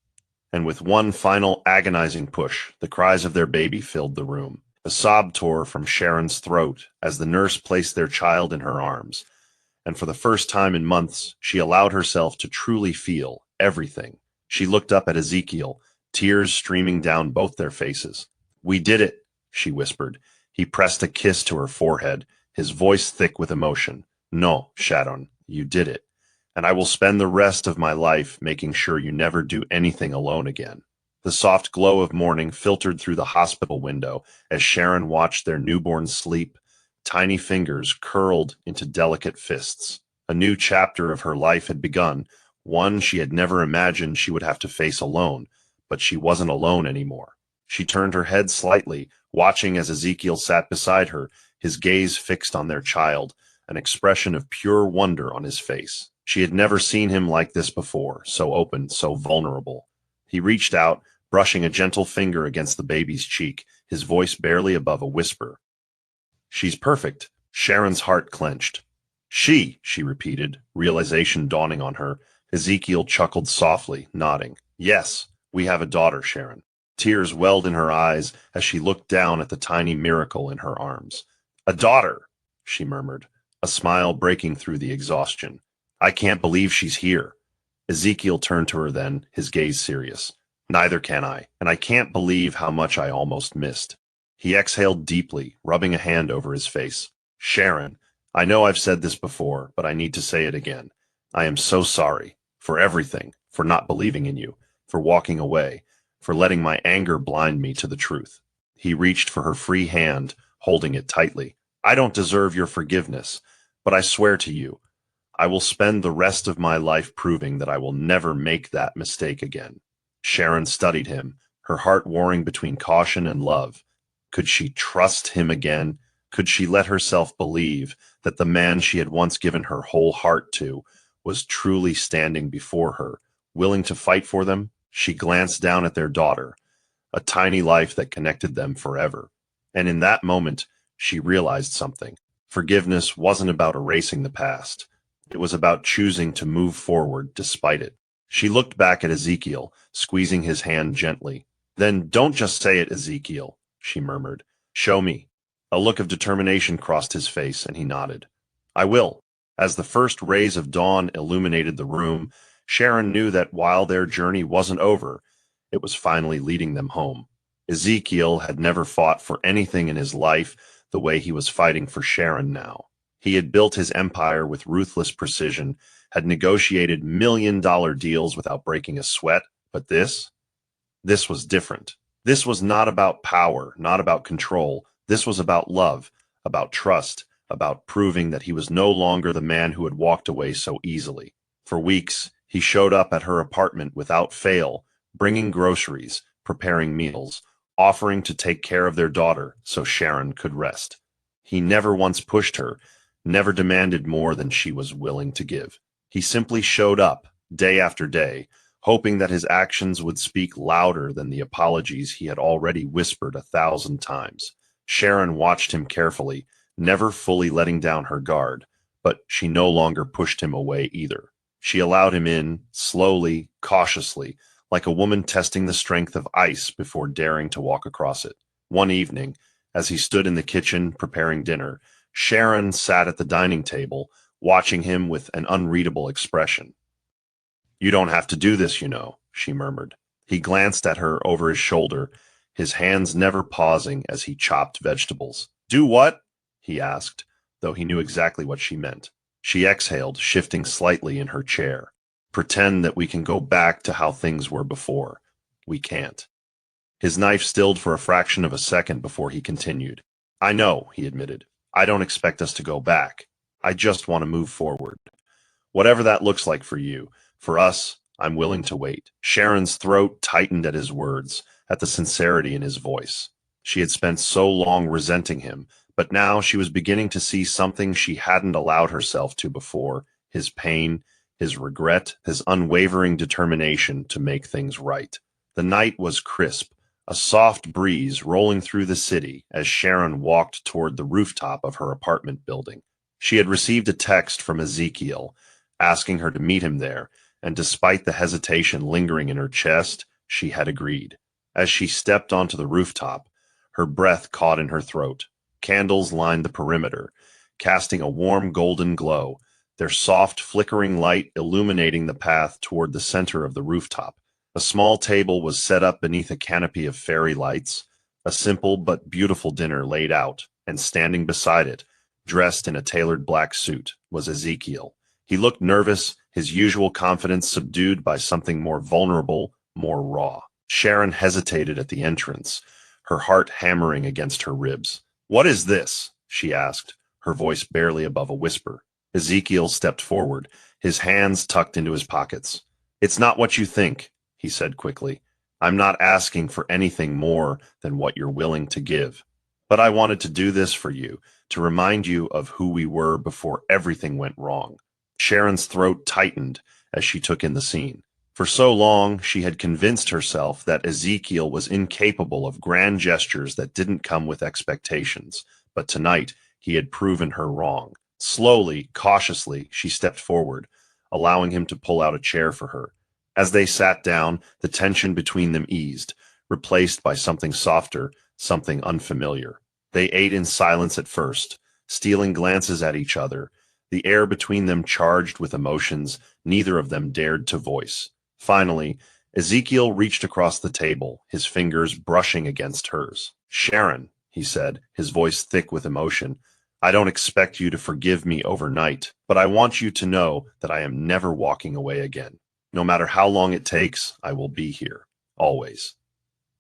And with one final agonizing push, the cries of their baby filled the room. A sob tore from Sharon's throat as the nurse placed their child in her arms. And for the first time in months, she allowed herself to truly feel everything. She looked up at Ezekiel, tears streaming down both their faces. We did it, she whispered. He pressed a kiss to her forehead, his voice thick with emotion. No, Sharon, you did it. And I will spend the rest of my life making sure you never do anything alone again. The soft glow of morning filtered through the hospital window as Sharon watched their newborn sleep, tiny fingers curled into delicate fists. A new chapter of her life had begun, one she had never imagined she would have to face alone, but she wasn't alone anymore. She turned her head slightly, watching as Ezekiel sat beside her, his gaze fixed on their child, an expression of pure wonder on his face. She had never seen him like this before, so open, so vulnerable. He reached out, brushing a gentle finger against the baby's cheek, his voice barely above a whisper. She's perfect. Sharon's heart clenched. She repeated, realization dawning on her. Ezekiel chuckled softly, nodding. Yes, we have a daughter, Sharon. Tears welled in her eyes as she looked down at the tiny miracle in her arms. A daughter, she murmured, a smile breaking through the exhaustion. I can't believe she's here. Ezekiel turned to her then, his gaze serious. Neither can I, and I can't believe how much I almost missed. He exhaled deeply, rubbing a hand over his face. Sharon, I know I've said this before, but I need to say it again. I am so sorry for everything, for not believing in you, for walking away, for letting my anger blind me to the truth. He reached for her free hand, holding it tightly. I don't deserve your forgiveness, but I swear to you, I will spend the rest of my life proving that I will never make that mistake again. Sharon studied him, her heart warring between caution and love. Could she trust him again? Could she let herself believe that the man she had once given her whole heart to was truly standing before her, willing to fight for them? She glanced down at their daughter, a tiny life that connected them forever. And in that moment, she realized something. Forgiveness wasn't about erasing the past. It was about choosing to move forward despite it. She looked back at Ezekiel, squeezing his hand gently. Then don't just say it, Ezekiel, she murmured. Show me. A look of determination crossed his face, and he nodded. I will. As the first rays of dawn illuminated the room, Sharon knew that while their journey wasn't over, it was finally leading them home. Ezekiel had never fought for anything in his life the way he was fighting for Sharon now. He had built his empire with ruthless precision, had negotiated million-dollar deals without breaking a sweat, but this was different. This was not about power, not about control. This was about love, about trust, about proving that he was no longer the man who had walked away so easily. For weeks, he showed up at her apartment without fail, bringing groceries, preparing meals, offering to take care of their daughter so Sharon could rest. He never once pushed her, never demanded more than she was willing to give. He simply showed up, day after day, hoping that his actions would speak louder than the apologies he had already whispered 1,000 times. Sharon watched him carefully, never fully letting down her guard, but she no longer pushed him away either. She allowed him in, slowly, cautiously, like a woman testing the strength of ice before daring to walk across it. One evening, as he stood in the kitchen preparing dinner, Sharon sat at the dining table, watching him with an unreadable expression. You don't have to do this, you know, she murmured. He glanced at her over his shoulder, his hands never pausing as he chopped vegetables. Do what? He asked, though he knew exactly what she meant. She exhaled, shifting slightly in her chair. Pretend that we can go back to how things were before. We can't. His knife stilled for a fraction of a second before he continued. I know, he admitted. I don't expect us to go back. I just want to move forward. Whatever that looks like for you. For us, I'm willing to wait. Sharon's throat tightened at his words, at the sincerity in his voice. She had spent so long resenting him, but now she was beginning to see something she hadn't allowed herself to before: his pain, his regret, his unwavering determination to make things right. The night was crisp, a soft breeze rolling through the city as Sharon walked toward the rooftop of her apartment building. She had received a text from Ezekiel asking her to meet him there, and despite the hesitation lingering in her chest, she had agreed. As she stepped onto the rooftop, her breath caught in her throat. Candles lined the perimeter, casting a warm golden glow, their soft, flickering light illuminating the path toward the center of the rooftop. A small table was set up beneath a canopy of fairy lights, a simple but beautiful dinner laid out, and standing beside it, dressed in a tailored black suit, was Ezekiel. He looked nervous, his usual confidence subdued by something more vulnerable, more raw. Sharon hesitated at the entrance, her heart hammering against her ribs. "What is this?" she asked, her voice barely above a whisper. Ezekiel stepped forward, his hands tucked into his pockets. "It's not what you think," he said quickly. "I'm not asking for anything more than what you're willing to give. But I wanted to do this for you, to remind you of who we were before everything went wrong." Sharon's throat tightened as she took in the scene. For so long, she had convinced herself that Ezekiel was incapable of grand gestures that didn't come with expectations, but tonight he had proven her wrong. Slowly, cautiously, she stepped forward, allowing him to pull out a chair for her. As they sat down, the tension between them eased, replaced by something softer, something unfamiliar. They ate in silence at first, stealing glances at each other, the air between them charged with emotions neither of them dared to voice. Finally, Ezekiel reached across the table, his fingers brushing against hers. "Sharon," he said, his voice thick with emotion, "I don't expect you to forgive me overnight, but I want you to know that I am never walking away again. No matter how long it takes, I will be here. Always."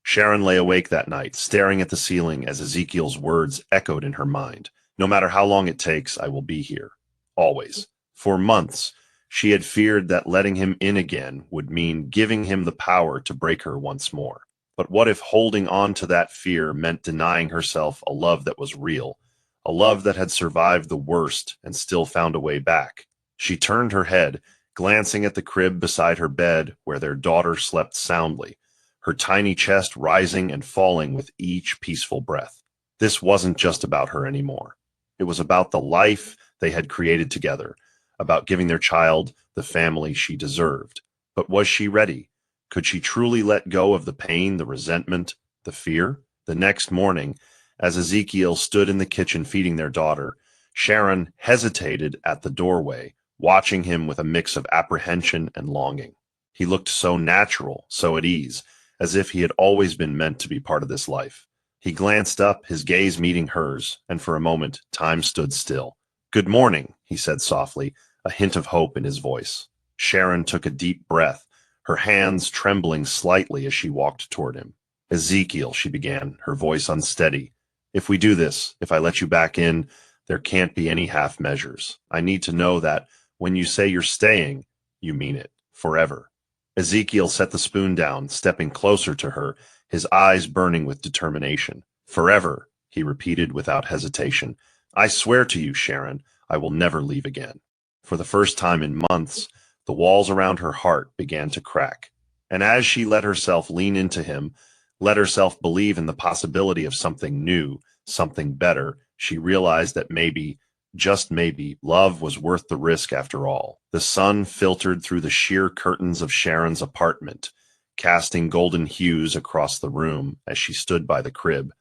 Sharon lay awake that night, staring at the ceiling as Ezekiel's words echoed in her mind. "No matter how long it takes, I will be here. Always." For months, she had feared that letting him in again would mean giving him the power to break her once more. But what if holding on to that fear meant denying herself a love that was real, a love that had survived the worst and still found a way back? She turned her head, glancing at the crib beside her bed where their daughter slept soundly, her tiny chest rising and falling with each peaceful breath. This wasn't just about her anymore. It was about the life they had created together, about giving their child the family she deserved. But was she ready? Could she truly let go of the pain, the resentment, the fear? The next morning, as Ezekiel stood in the kitchen feeding their daughter, Sharon hesitated at the doorway, watching him with a mix of apprehension and longing. He looked so natural, so at ease, as if he had always been meant to be part of this life. He glanced up, his gaze meeting hers, and for a moment, time stood still. "Good morning," he said softly, a hint of hope in his voice. Sharon took a deep breath, her hands trembling slightly as she walked toward him. "Ezekiel," she began, her voice unsteady. "If we do this, if I let you back in, there can't be any half measures. I need to know that when you say you're staying, you mean it, forever." Ezekiel set the spoon down, stepping closer to her, his eyes burning with determination. "Forever," he repeated without hesitation. "I swear to you, Sharon, I will never leave again." For the first time in months, the walls around her heart began to crack. And as she let herself lean into him, let herself believe in the possibility of something new, something better, she realized that maybe, just maybe, love was worth the risk after all. The sun filtered through the sheer curtains of Sharon's apartment, casting golden hues across the room as she stood by the crib,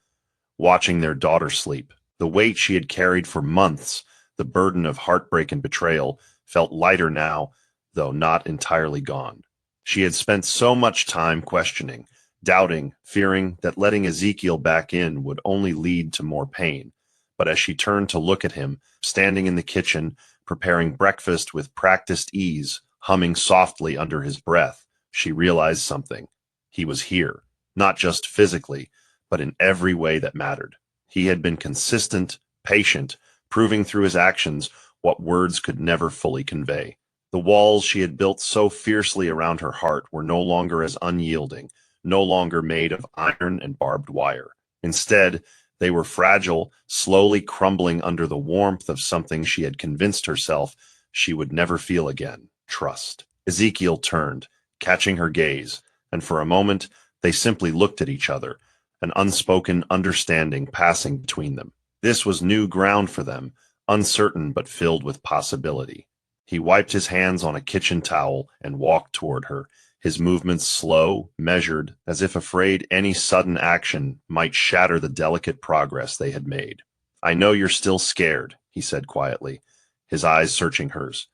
watching their daughter sleep. The weight she had carried for months, the burden of heartbreak and betrayal, felt lighter now, though not entirely gone. She had spent so much time questioning, doubting, fearing that letting Ezekiel back in would only lead to more pain. But as she turned to look at him, standing in the kitchen, preparing breakfast with practiced ease, Humming softly under his breath, she realized something. He was here, not just physically, but in every way that mattered. He had been consistent, patient, proving through his actions what words could never fully convey. The walls she had built so fiercely around her heart were no longer as unyielding, no longer made of iron and barbed wire. Instead, they were fragile, slowly crumbling under the warmth of something she had convinced herself she would never feel again: trust. Ezekiel turned, catching her gaze, and for a moment they simply looked at each other, an unspoken understanding passing between them. This was new ground for them, uncertain but filled with possibility. He wiped his hands on a kitchen towel and walked toward her, his movements slow, measured, as if afraid any sudden action might shatter the delicate progress they had made. "I know you're still scared," he said quietly, his eyes searching hers.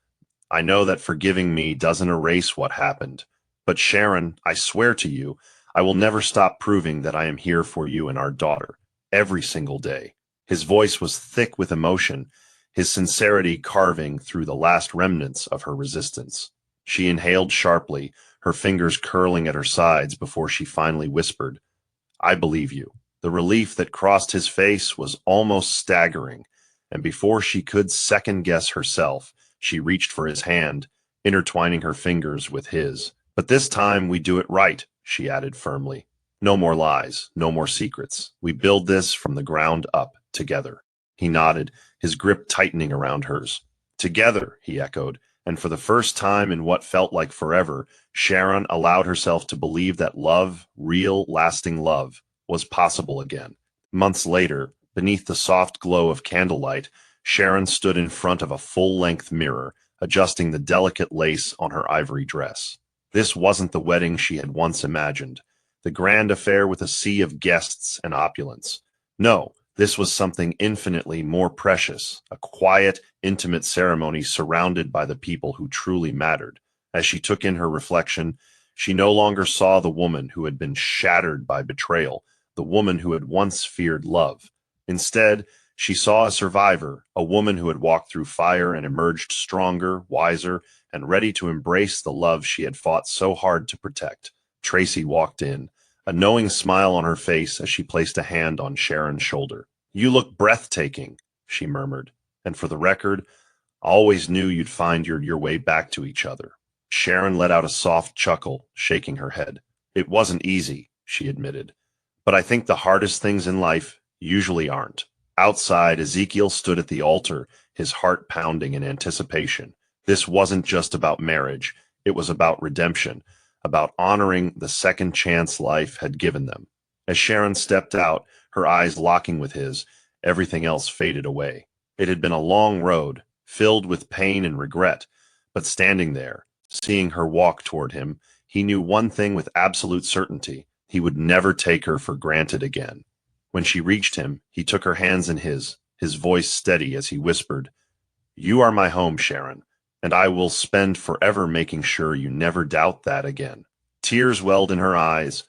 "I know that forgiving me doesn't erase what happened. But Sharon, I swear to you, I will never stop proving that I am here for you and our daughter, every single day." His voice was thick with emotion, his sincerity carving through the last remnants of her resistance. She inhaled sharply, her fingers curling at her sides before she finally whispered, "I believe you." The relief that crossed his face was almost staggering, and before she could second-guess herself, she reached for his hand, intertwining her fingers with his. "But this time we do it right," she added firmly. "No more lies, no more secrets. We build this from the ground up, together." He nodded, his grip tightening around hers. "Together," he echoed, and for the first time in what felt like forever, Sharon allowed herself to believe that love, real, lasting love, was possible again. Months later, beneath the soft glow of candlelight, Sharon stood in front of a full-length mirror, adjusting the delicate lace on her ivory dress. This wasn't the wedding she had once imagined, the grand affair with a sea of guests and opulence. No, this was something infinitely more precious, a quiet, intimate ceremony surrounded by the people who truly mattered. As she took in her reflection, she no longer saw the woman who had been shattered by betrayal, the woman who had once feared love. Instead, she saw a survivor, a woman who had walked through fire and emerged stronger, wiser, and ready to embrace the love she had fought so hard to protect. Tracy walked in, a knowing smile on her face as she placed a hand on Sharon's shoulder. "You look breathtaking," she murmured, "and for the record, I always knew you'd find your way back to each other." Sharon let out a soft chuckle, shaking her head. "It wasn't easy," she admitted, "but I think the hardest things in life usually aren't." Outside, Ezekiel stood at the altar, his heart pounding in anticipation. This wasn't just about marriage, it was about redemption, about honoring the second chance life had given them. As Sharon stepped out, her eyes locking with his, everything else faded away. It had been a long road, filled with pain and regret, but standing there, seeing her walk toward him, he knew one thing with absolute certainty: he would never take her for granted again. When she reached him, he took her hands in his voice steady as he whispered, "You are my home, Sharon, and I will spend forever making sure you never doubt that again." Tears welled in her eyes,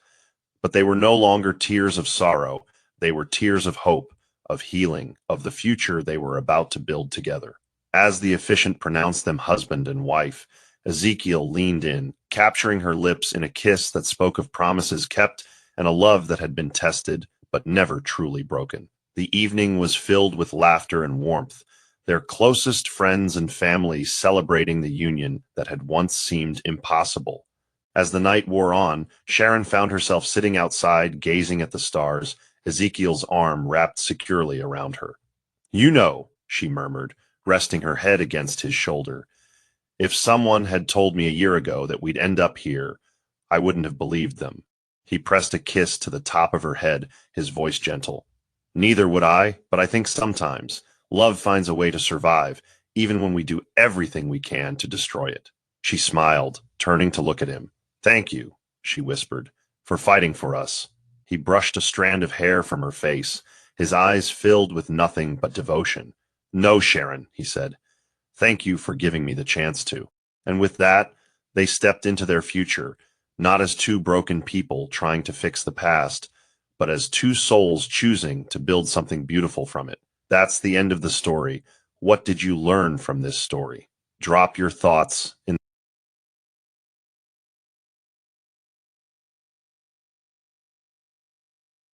but they were no longer tears of sorrow. They were tears of hope, of healing, of the future they were about to build together. As the officiant pronounced them husband and wife, Ezekiel leaned in, capturing her lips in a kiss that spoke of promises kept and a love that had been tested but never truly broken. The evening was filled with laughter and warmth, their closest friends and family celebrating the union that had once seemed impossible. As the night wore on, Sharon found herself sitting outside, gazing at the stars, Ezekiel's arm wrapped securely around her. "You know," she murmured, resting her head against his shoulder, "if someone had told me a year ago that we'd end up here, I wouldn't have believed them." He pressed a kiss to the top of her head, his voice gentle. "Neither would I, but I think sometimes love finds a way to survive, even when we do everything we can to destroy it." She smiled, turning to look at him. "Thank you," she whispered, "for fighting for us." He brushed a strand of hair from her face, his eyes filled with nothing but devotion. "No, Sharon," he said. "Thank you for giving me the chance to." And with that, they stepped into their future, not as two broken people trying to fix the past, but as two souls choosing to build something beautiful from it. That's the end of the story. What did you learn from this story? Drop your thoughts in